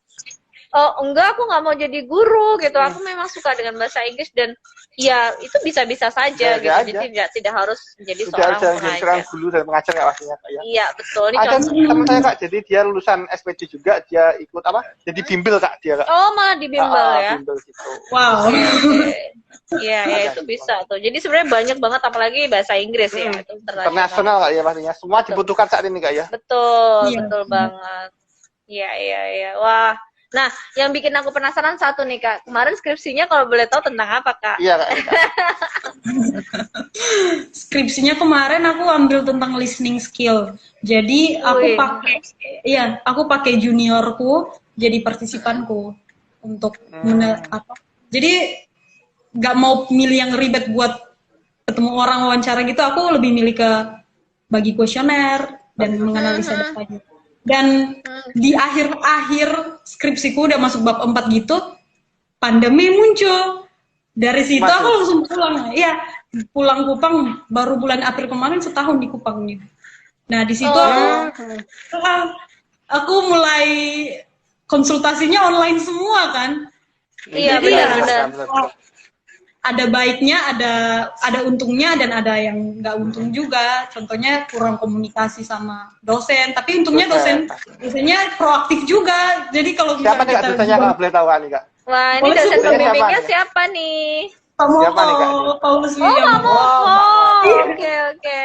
enggak, aku nggak mau jadi guru gitu. Aku memang suka dengan bahasa Inggris dan ya itu bisa-bisa saja Bisa gitu. aja. Jadi tidak harus menjadi Udah seorang jadi seorang pengajar. guru dan pengajar nggak pastinya Kak ya. Iya, betul. Ini Ada contoh. teman saya Kak, jadi dia lulusan SPD juga, dia ikut apa? Jadi bimbel Kak dia Kak. Oh, malah di bimbel ya. Bimbel gitu. Wow. Iya, itu bisa tuh. Jadi sebenarnya banyak banget apalagi bahasa Inggris ya. Itu Internasional Kak ya pastinya. Semua dibutuhkan saat ini Kak ya. Betul, Iya. betul banget. Iya. Wah. Nah, yang bikin aku penasaran satu nih Kak. Kemarin skripsinya kalau boleh tahu tentang apa Kak? Iya Kak. Skripsinya kemarin aku ambil tentang listening skill. Jadi Wih. aku pakai juniorku jadi partisipanku untuk apa. Jadi nggak mau milih yang ribet buat ketemu orang wawancara gitu, aku lebih milih ke bagi kuesioner dan menganalisa datanya. Dan di akhir-akhir skripsiku udah masuk bab 4 gitu, pandemi muncul. Dari situ aku langsung pulang. Iya, pulang Kupang baru bulan April kemarin, setahun di Kupangnya. Nah, di situ aku mulai konsultasinya online semua kan. Iya, Jadi benar. ada baiknya, ada untungnya dan ada yang nggak untung juga. Contohnya kurang komunikasi sama dosen, tapi untungnya dosennya proaktif juga. Jadi kalau Siapa nih Kak dosennya Kak, boleh tahu Kak? Wah, ini Boleh dosen sebut pembimbingnya siapa? siapa nih? Siapa nih, Kak? Paulus Oh, William. Pak Moko. Oke.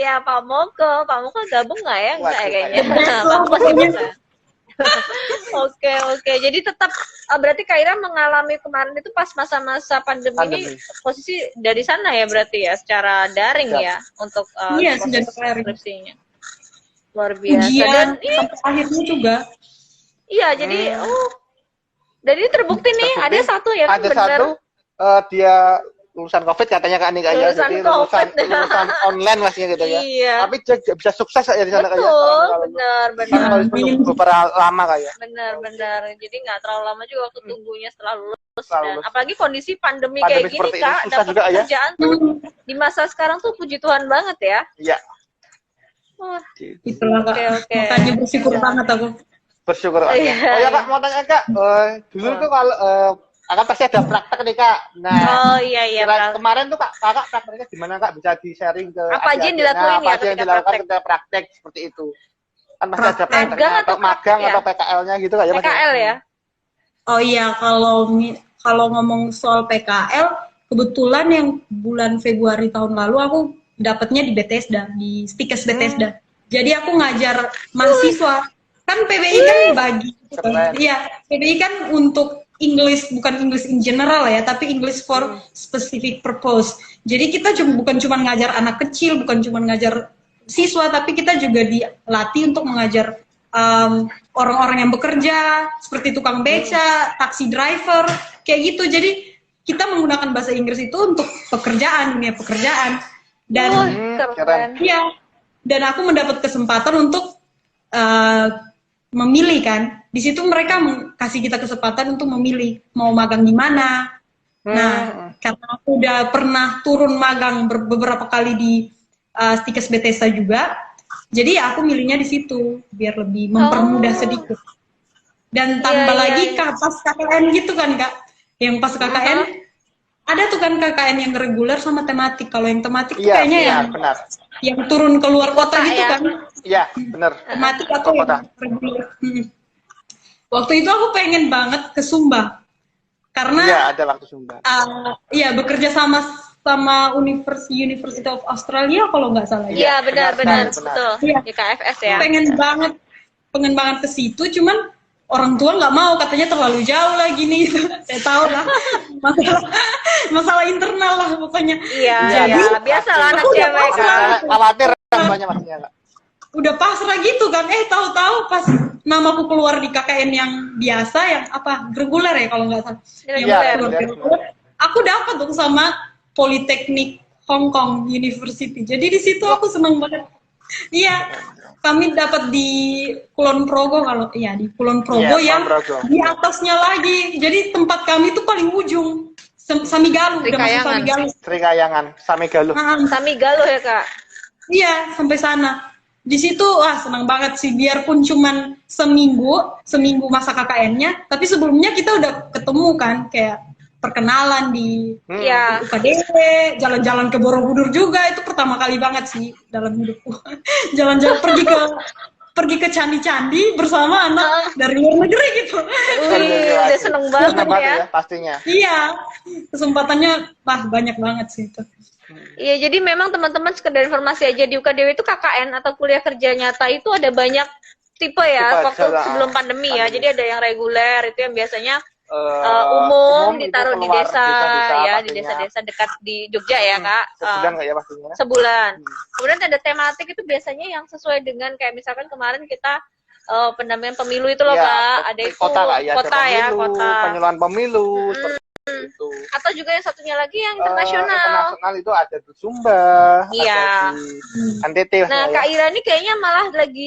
Ya, Pak Moko. Pak Moko gabung nggak ya? Enggak ya kayaknya. Pak Moko sih bisa. Oke. Jadi tetap berarti Kak Ira mengalami kemarin itu pas masa-masa pandemi ini posisi dari sana ya berarti ya, secara daring ya untuk Iya, proses sudah daring. skripsinya. Luar biasa. Ujian Dan sampai akhirnya juga. iya, jadi dan ini terbukti nih, ada satu ya kan Ada benar. satu dia lulusan COVID katanya Kak Nika ya, Lulusan jadi COVID. lulusan online masnya gitu ya. Iya. Tapi dia bisa sukses ya di sana Kak ya. Betul, Kalau benar. kan harus menunggu beberapa lama Kak ya. Benar. Jadi nggak terlalu lama juga waktu tunggunya setelah lulus. Setelah Dan lulus. apalagi kondisi pandemi Pandemi kayak gini seperti ini Kak, susah dapat juga ya. pekerjaan tuh di masa sekarang tuh puji Tuhan banget ya. Iya. Wah, Itulah Kak. Oke. Makanya bersyukur banget aku. Bersyukur Kak. Iya, Oh ya Kak, mau tanya Kak, dulu tuh kalau akan pasti ada praktek nih Kak. Nah, oh iya. kemarin tuh Kakak prakteknya gimana Kak? Bisa di-sharing ke Apa aja yang adik-adiknya, dilakuin ya apa aja yang ketika dilakukan praktek? ketika praktek seperti itu. Kan pasti ada Praktek. prakteknya Magang atau atau magang praktek ya? atau PKL-nya gitu Kak ya Mas? PKL ya? Oh iya, kalau ngomong soal PKL, kebetulan yang bulan Februari tahun lalu aku dapatnya di Bethesda, di Stikes Bethesda. Jadi aku ngajar mahasiswa. Kan PBI kan bagi. Keren. Iya, PBI kan untuk English, bukan English in general ya, tapi English for specific purpose. Jadi kita bukan cuma ngajar anak kecil, bukan cuma ngajar siswa, tapi kita juga dilatih untuk mengajar orang-orang yang bekerja, seperti tukang beca, taksi driver, kayak gitu. Jadi kita menggunakan bahasa Inggris itu untuk pekerjaan, dunia pekerjaan. Dan Keren. iya, dan aku mendapat kesempatan untuk memilih kan. Di situ mereka kasih kita kesempatan untuk memilih mau magang di mana. Nah, karena aku udah pernah turun magang beberapa kali di Stikes Bethesda juga, jadi ya aku milihnya di situ biar lebih mempermudah sedikit. Dan tambah lagi pas KKN gitu kan Kak, yang pas KKN ada tuh kan KKN yang reguler sama tematik. Kalau yang tematik tuh kayaknya yang turun ke luar kota gitu kan. Iya, benar. Tematik atau yang reguler. Waktu itu aku pengen banget ke Sumba. Karena ada waktu Sumba. Bekerja sama University of Australia kalau nggak salah. Iya, benar betul. Di KFS ya. Pengen banget ke situ, cuman orang tua nggak mau, katanya terlalu jauh lah gini. Saya tahu lah masalah internal lah pokoknya. Iya, biasalah anak cewek kan. Khawatir banyak maksudnya Kak. Udah pasrah gitu kan, tahu-tahu pas namaku keluar di KKN yang biasa, yang reguler ya kalau nggak salah. Aku dapat tuh sama Politeknik Hong Kong University. Jadi di situ aku seneng banget. Iya, kami dapat di Kulon Progo di Kulon Progo yang di atasnya lagi. Jadi tempat kami itu paling ujung. Samigaluh, udah masuk Samigaluh. Samigaluh. Samigaluh ya Kak. Iya, sampai sana. Di situ senang banget sih, biarpun cuman seminggu masa KKN-nya, tapi sebelumnya kita udah ketemu kan, kayak perkenalan di UKDW, jalan-jalan ke Borobudur juga, itu pertama kali banget sih dalam hidupku. Jalan-jalan pergi ke candi-candi bersama anak dari luar negeri gitu. Udah seneng banget ya. Pastinya. Iya, kesempatannya banyak banget sih itu. Iya, jadi memang teman-teman sekedar informasi aja, di UKDW itu KKN atau kuliah kerja nyata itu ada banyak tipe ya, waktu sebelum pandemi ya. Jadi ada yang reguler, itu yang biasanya umum ditaruh di desa ya, di desa-desa dekat di Jogja ya Kak. Sebulan nggak ya pastinya? Sebulan. Kemudian ada tematik, itu biasanya yang sesuai dengan kayak misalkan kemarin kita pendampingan pemilu itu loh Kak. Ada itu kota kota. Penyuluhan pemilu. Itu. Atau juga yang satunya lagi yang internasional. Internasional itu ada di Sumba, ada di NTT. Nah, Kak Ira ini kayaknya malah lagi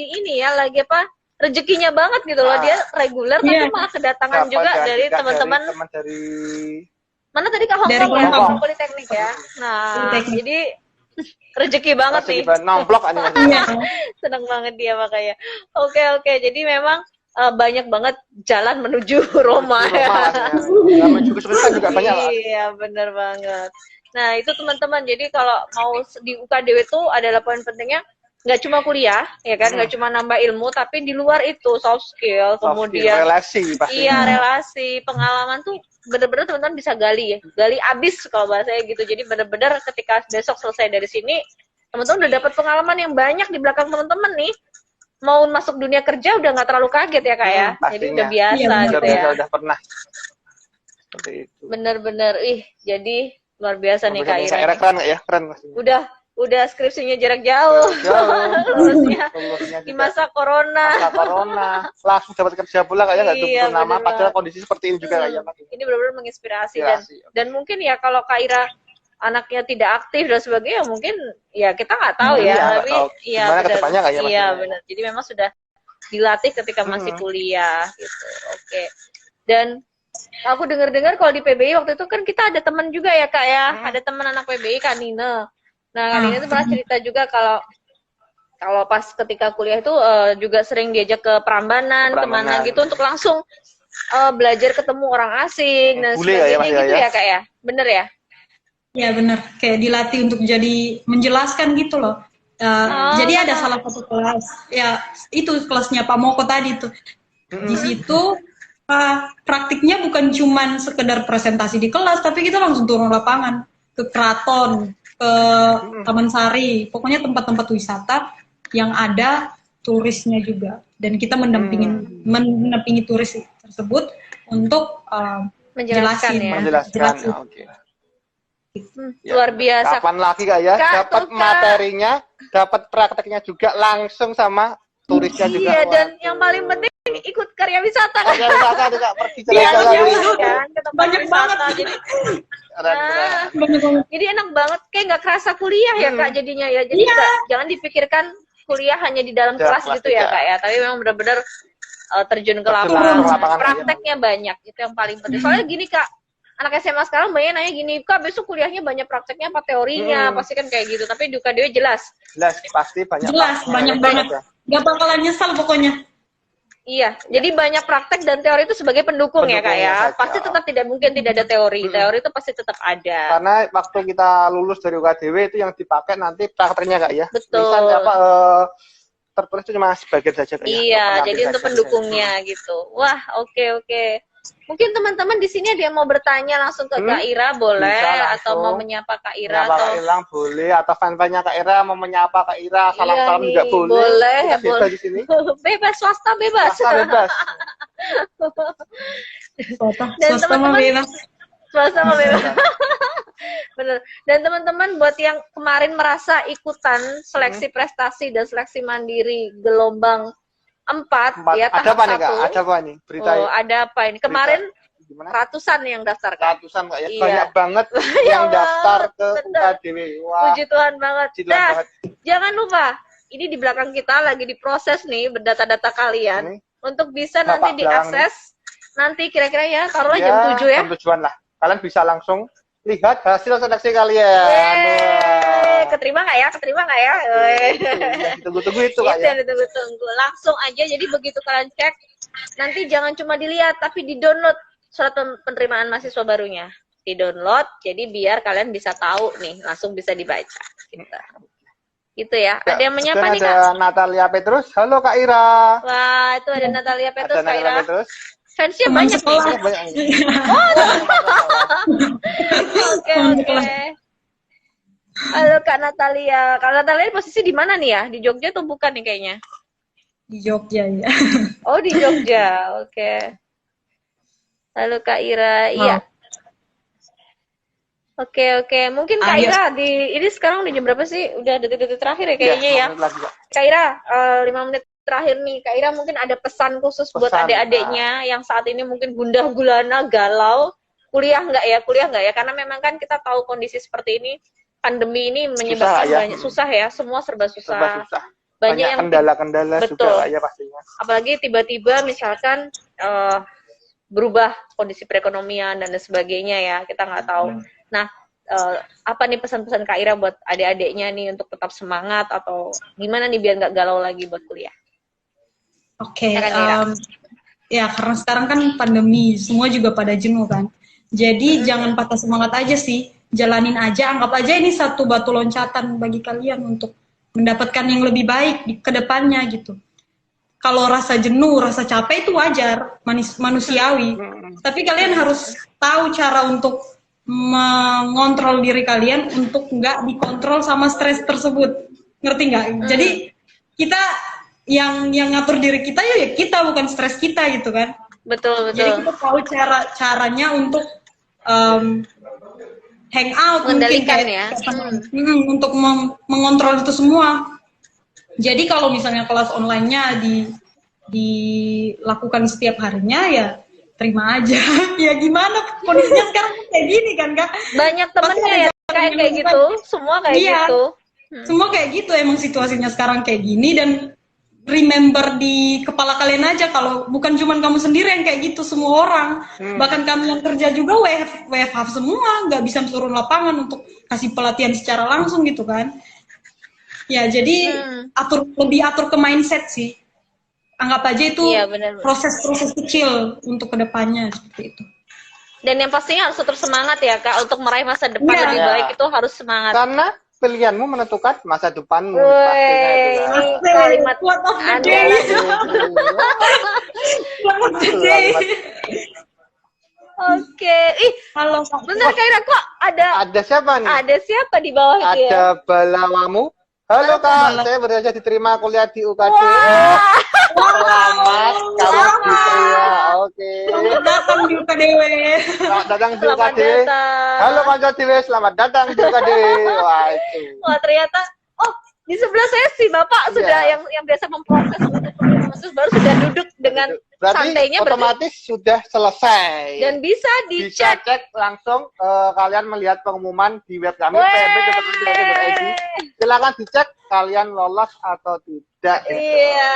rezekinya banget gitu loh. Dia reguler tapi malah kedatangan juga dari teman-teman dari mana tadi Kak Hong Kong ya, Hong Kong Politeknik ya. Nah, jadi rezeki banget nih. Nomplok Senang banget dia makanya. Oke. Jadi memang banyak banget jalan menuju Roma ya. Menuju kesulitan juga banyak lah. Iya, benar banget. Nah, itu teman-teman. Jadi kalau mau di UKDW itu adalah poin pentingnya nggak cuma kuliah, ya kan? Nggak cuma nambah ilmu, tapi di luar itu soft skill, kemudian relasi pasti. Iya, relasi, pengalaman tuh bener-bener teman-teman bisa gali abis kalau bahasanya gitu. Jadi bener-bener ketika besok selesai dari sini, teman-teman udah dapat pengalaman yang banyak di belakang teman-teman nih. Mau masuk dunia kerja udah nggak terlalu kaget ya Kak ya, jadi udah biasa gitu ya. Udah pernah. Seperti itu. Bener-bener, jadi luar biasa nih Kak Ira. Keren nggak ya? Keren pastinya. Udah skripsinya jarak jauh. Lulusnya di masa corona. Langsung dapat kerja pula kayaknya nggak tunggu lama. Padahal kondisi seperti ini juga kayaknya. Ini benar-benar menginspirasi dan mungkin ya kalau Kak Ira anaknya tidak aktif dan sebagainya, mungkin ya kita nggak tahu ya, tapi benar. Jadi memang sudah dilatih ketika masih kuliah gitu. Oke. Dan aku dengar-dengar kalau di PBI waktu itu kan kita ada teman juga ya Kak ya, ada teman anak PBI Kak Nina. Nah Kak Nina itu pernah cerita juga kalau pas ketika kuliah itu juga sering diajak ke Prambanan, kemana gitu untuk langsung belajar ketemu orang asing dan sebagainya gitu ya Kak ya, bener ya? Ya benar, kayak dilatih untuk jadi menjelaskan gitu loh. Jadi ada salah satu kelas, ya itu kelasnya Pak Moko tadi tuh. Di situ praktiknya bukan cuman sekedar presentasi di kelas, tapi kita langsung turun lapangan ke keraton, ke Taman Sari, pokoknya tempat-tempat wisata yang ada turisnya juga. Dan kita mendampingi turis tersebut untuk menjelaskan. Luar biasa. Kapan lagi Kak ya? Dapat materinya, dapat prakteknya juga langsung sama turisnya juga. Iya, dan yang paling penting ikut karya wisata. Karya wisata juga pergi jalan-jalan ke tempat banyak wisata. banget. Jadi enak banget, kayak nggak kerasa kuliah ya Kak jadinya ya. Jadi jangan dipikirkan kuliah hanya di dalam kelas gitu ya Kak ya. Tapi memang benar-benar terjun ke Terjun lapangan. ke lapangan, Prakteknya banyak, itu yang paling penting. Soalnya gini Kak, anak SMA sekarang banyak nanya gini, Kak besok kuliahnya banyak prakteknya apa teorinya? Pasti kan kayak gitu. Tapi di UKDW jelas. Jelas, pasti banyak. Jelas, banyak banget. Gak bakalan nyesal pokoknya. Iya, jadi banyak praktek dan teori itu sebagai pendukung ya Kak ya. Saja. Pasti tetap tidak mungkin tidak ada teori. Teori itu pasti tetap ada. Karena waktu kita lulus dari UKDW itu yang dipakai nanti prakteknya Kak ya. Betul. Misalnya apa tertulis itu cuma sebagian saja Kak ya. Iya, jadi untuk pendukungnya gitu. Wah, oke. Mungkin teman-teman di sini ada yang mau bertanya langsung ke Kak Ira boleh, atau mau menyapa Kak Ira menyapa atau Kak Ira boleh, atau fan-fannya Kak Ira mau menyapa Kak Ira, salam-salam Iya juga nih, boleh. boleh, Kita bebas boleh. di sini. Bebas, swasta bebas. Swasta bebas. Dan Swasta mah teman-teman bebas. swasta mah bebas. Bener. Dan teman-teman buat yang kemarin merasa ikutan seleksi prestasi dan seleksi mandiri gelombang 4 ya Ada tahap apa nih Kak? 1. Ada apa nih? Berita Oh, ada apa ini? Kemarin gimana? ratusan yang daftar Kak. Ratusan Kak ya. Iya. Banyak banget Banyak yang daftar ke banget, betul. UKDW. Wah, Puji Tuhan banget. puji Tuhan Nah, banget. jangan lupa ini di belakang kita lagi diproses nih berdata-data kalian Ini. untuk bisa Bapak nanti belakang diakses nanti kira-kira ya taruhlah Ya, jam 7 ya. jam 7-an lah. Kalian bisa langsung lihat hasil seleksi kalian. Yeay, keterima nggak ya? Keterima nggak ya? Yang ditunggu-tunggu itu Kak Itu ya. yang ditunggu-tunggu. Langsung aja. Jadi begitu kalian cek, nanti jangan cuma dilihat, tapi di-download surat penerimaan mahasiswa barunya. Di-download, jadi biar kalian bisa tahu nih, langsung bisa dibaca. Gitu ya. Ya, Ada yang menyapa nih, ada Kak? Natalia Petrus. Halo Kak Ira. Wah, itu ada Natalia Petrus, Ada Kak Natalia Ira. Petrus. Fansnya Teman banyak nih. sekolah. Oh, banyak ini. Oke. Halo Kak Natalia. Kak Natalia posisi di mana nih ya? Di Jogja atau bukan nih kayaknya? Di Jogja ya. Oh, di Jogja. Oke. Halo Kak Ira. Iya. Oke. Mungkin Kak Ayo. Ira ini sekarang udah jam berapa sih? Udah detik-detik terakhir ya kayaknya ya. 5 menit lagi, Kak. Kak Ira, 5 menit terakhir nih. Kak Ira mungkin ada pesan khusus buat Pesan, adik-adiknya yang saat ini mungkin gundah gulana, galau. Kuliah nggak ya? Karena memang kan kita tahu kondisi seperti ini, pandemi ini menyebabkan ya. banyak susah ya. Semua serba susah. Serba susah. Banyak Banyak yang kendala-kendala betul. juga Kak ya pastinya. Apalagi tiba-tiba misalkan berubah kondisi perekonomian dan lain sebagainya ya, kita nggak tahu. Nah, apa nih pesan-pesan Kak Ira buat adik-adiknya nih untuk tetap semangat atau gimana nih biar nggak galau lagi buat kuliah? Oke, Ya kan, Ira? ya karena sekarang kan pandemi, semua juga pada jenuh kan. Jadi jangan patah semangat aja sih, jalanin aja, anggap aja ini satu batu loncatan bagi kalian untuk mendapatkan yang lebih baik ke depannya gitu. Kalau rasa jenuh, rasa capek itu wajar, manusiawi. Tapi kalian harus tahu cara untuk mengontrol diri kalian untuk nggak dikontrol sama stres tersebut. Ngerti nggak? Jadi kita yang ngatur diri kita ya kita, bukan stres kita gitu kan. Betul. Jadi kita tahu caranya untuk hangout Mengendalikan mungkin ya. untuk mengontrol itu semua. Jadi kalau misalnya kelas online-nya dilakukan setiap harinya ya terima aja. Ya gimana kondisinya sekarang kayak gini kan Kak? Banyak temennya ya kayak gitu, semua kayak iya, gitu. Semua kayak gitu, emang situasinya sekarang kayak gini. Dan remember di kepala kalian aja kalau bukan cuma kamu sendiri yang kayak gitu, semua orang. Bahkan kami yang kerja juga WFH semua, nggak bisa turun lapangan untuk kasih pelatihan secara langsung gitu kan. Ya jadi lebih atur ke mindset sih. Anggap aja itu Iya, benar. proses-proses kecil untuk kedepannya seperti itu. Dan yang pastinya harus tetap semangat ya Kak untuk meraih masa depan Iya. lebih baik, itu harus semangat. Karena pilihanmu menentukan masa depanmu. Woi, Pastinya itu, Kak. ini kalimat Quote of the Anda day. lagi. Quote of the day. Oke, Halo, bentar Kak Ira, kok Ada siapa nih? ada siapa di bawah itu ya? Ada Balawamu. Halo Kak, saya baru saja diterima kuliah di UKD. Selamat kamu diterima. Oke. Selamat datang di UKDW. Selamat datang di Selamat UKD. datang. Halo Kanca Dewe, selamat datang di UKD. Wah itu. Wah ternyata, di sebelah saya sih Bapak sudah Iya. yang biasa memproses untuk penerimaan Agustus baru sudah duduk dengan Berarti santainya otomatis sudah selesai. dan bisa Bisa dicek. cek langsung kalian melihat pengumuman di web kami Wey. pb.id. Silakan dicek kalian lolos atau tidak. Iya.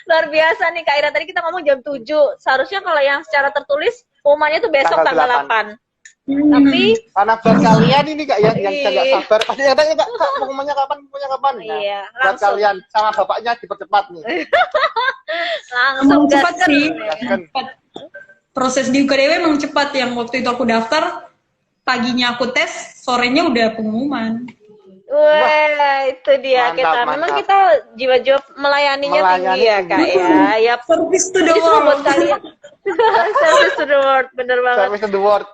Luar biasa nih Kak Ira. Tadi kita ngomong jam 7. Seharusnya kalau yang secara tertulis pengumumannya tuh besok Tanggal tanggal 8. 8. Tapi Karena buat kalian ini Kak yang Iya. nggak sabar pasti katanya Kak pengumumannya kapan Nah, Iya, buat langsung. kalian sama bapaknya dipercepat nih. langsung Emang cepat gaskan. sih. Gaskan. Cepat. Proses di UKDW emang cepat. Yang waktu itu aku daftar, paginya aku tes, sorenya udah pengumuman. Wah, itu dia Mantap, kita. mantap. Memang kita jiwa-jiwa melayaninya Melayani tinggi ya, Kak ya. Ya, Service to the ini semua buat world. kalian. Service to the world, bener banget. Service to the world.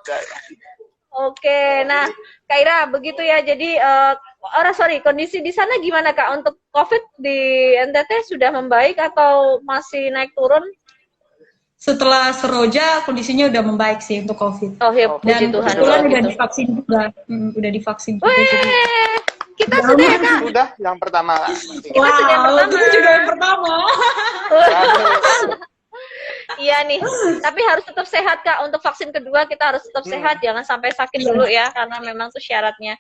Oke, nah, Kak Ira, begitu ya. Jadi, kondisi di sana gimana, Kak? Untuk COVID di NTT sudah membaik atau masih naik turun? Setelah Seroja, kondisinya udah membaik sih untuk COVID. Oh ya, puji Dan Tuhan. kebetulan kalau udah gitu. divaksin juga. Udah divaksin juga. Weh, jadi. kita sudah ya, Kak. Sudah yang pertama Kak. Kita sudah yang pertama. itu juga yang pertama. Iya nih, tapi harus tetap sehat Kak. Untuk vaksin kedua kita harus tetap sehat, jangan sampai sakit dulu ya, karena memang itu syaratnya.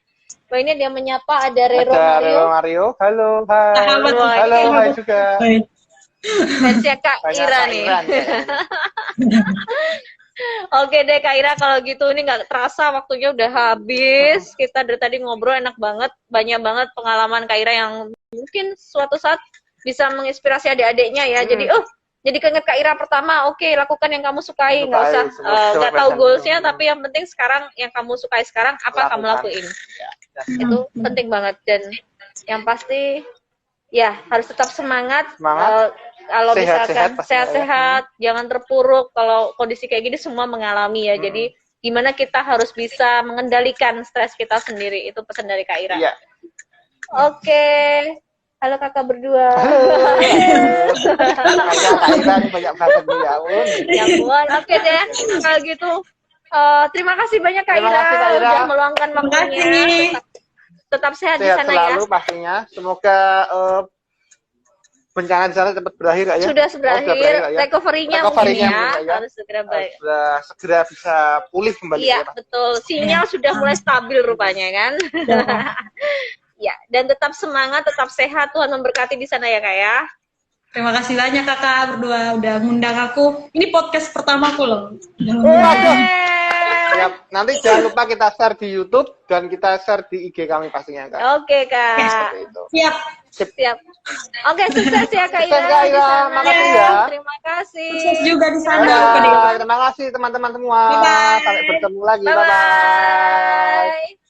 Wah ini dia menyapa ada Rero Ada Mario, Rero Mario. Halo, hai. Sahabat Halo, hai juga. Baik. fansnya Kak Banyak Ira Kak nih. Iran, ya. Oke deh Kak Ira, kalau gitu ini nggak terasa waktunya udah habis. Kita dari tadi ngobrol enak banget, banyak banget pengalaman Kak Ira yang mungkin suatu saat bisa menginspirasi adik-adiknya ya. Jadi keinget Kak Ira pertama, oke lakukan yang kamu sukai, nggak usah nggak tahu goalsnya, tapi yang penting sekarang yang kamu sukai sekarang apa kamu lakuin. Itu penting banget dan yang pasti ya harus tetap semangat. Kalau misalkan Sehat-sehat sehat-sehat, jangan terpuruk. Kalau kondisi kayak gini semua mengalami ya. Jadi gimana kita harus bisa mengendalikan stres kita sendiri. Itu pesan dari Kak Ira. Iya. Oke. Halo kakak berdua. Kayak Kak Iran banyak banget nih ya. Ya ampun. Oke deh. Kalau gitu terima kasih banyak Kak Terima Ira, kasih, Kak Ira. udah meluangkan waktunya. kasih. Tetap sehat di Sehat sana ya. selalu pastinya. Semoga bencana di sana cepat berakhir Kak, ya. Sudah Oh, berakhir, ya. recovery-nya mungkin Recovery-nya ya, mungkin, ya. harus segera baik. Segera bisa pulih kembali. Iya, ya. betul. Sinyal sudah mulai stabil rupanya kan. Ya, dan tetap semangat, tetap sehat. Tuhan memberkati di sana ya Kak ya. Terima kasih banyak kakak berdua udah ngundang aku. Ini podcast pertamaku loh. Waduh. Ya, nanti jangan lupa kita share di YouTube dan kita share di IG kami pastinya Kak. Oke Kak. Seperti itu. Siap. Siap. Oke, sukses ya Kak Ira. Sukses, Kak di Ira. sana. Makasih ya. Terima kasih. Sukses juga di sana. Dadah. Terima kasih teman-teman semua. Bye-bye. Sampai bertemu lagi. Bye-bye. Bye-bye.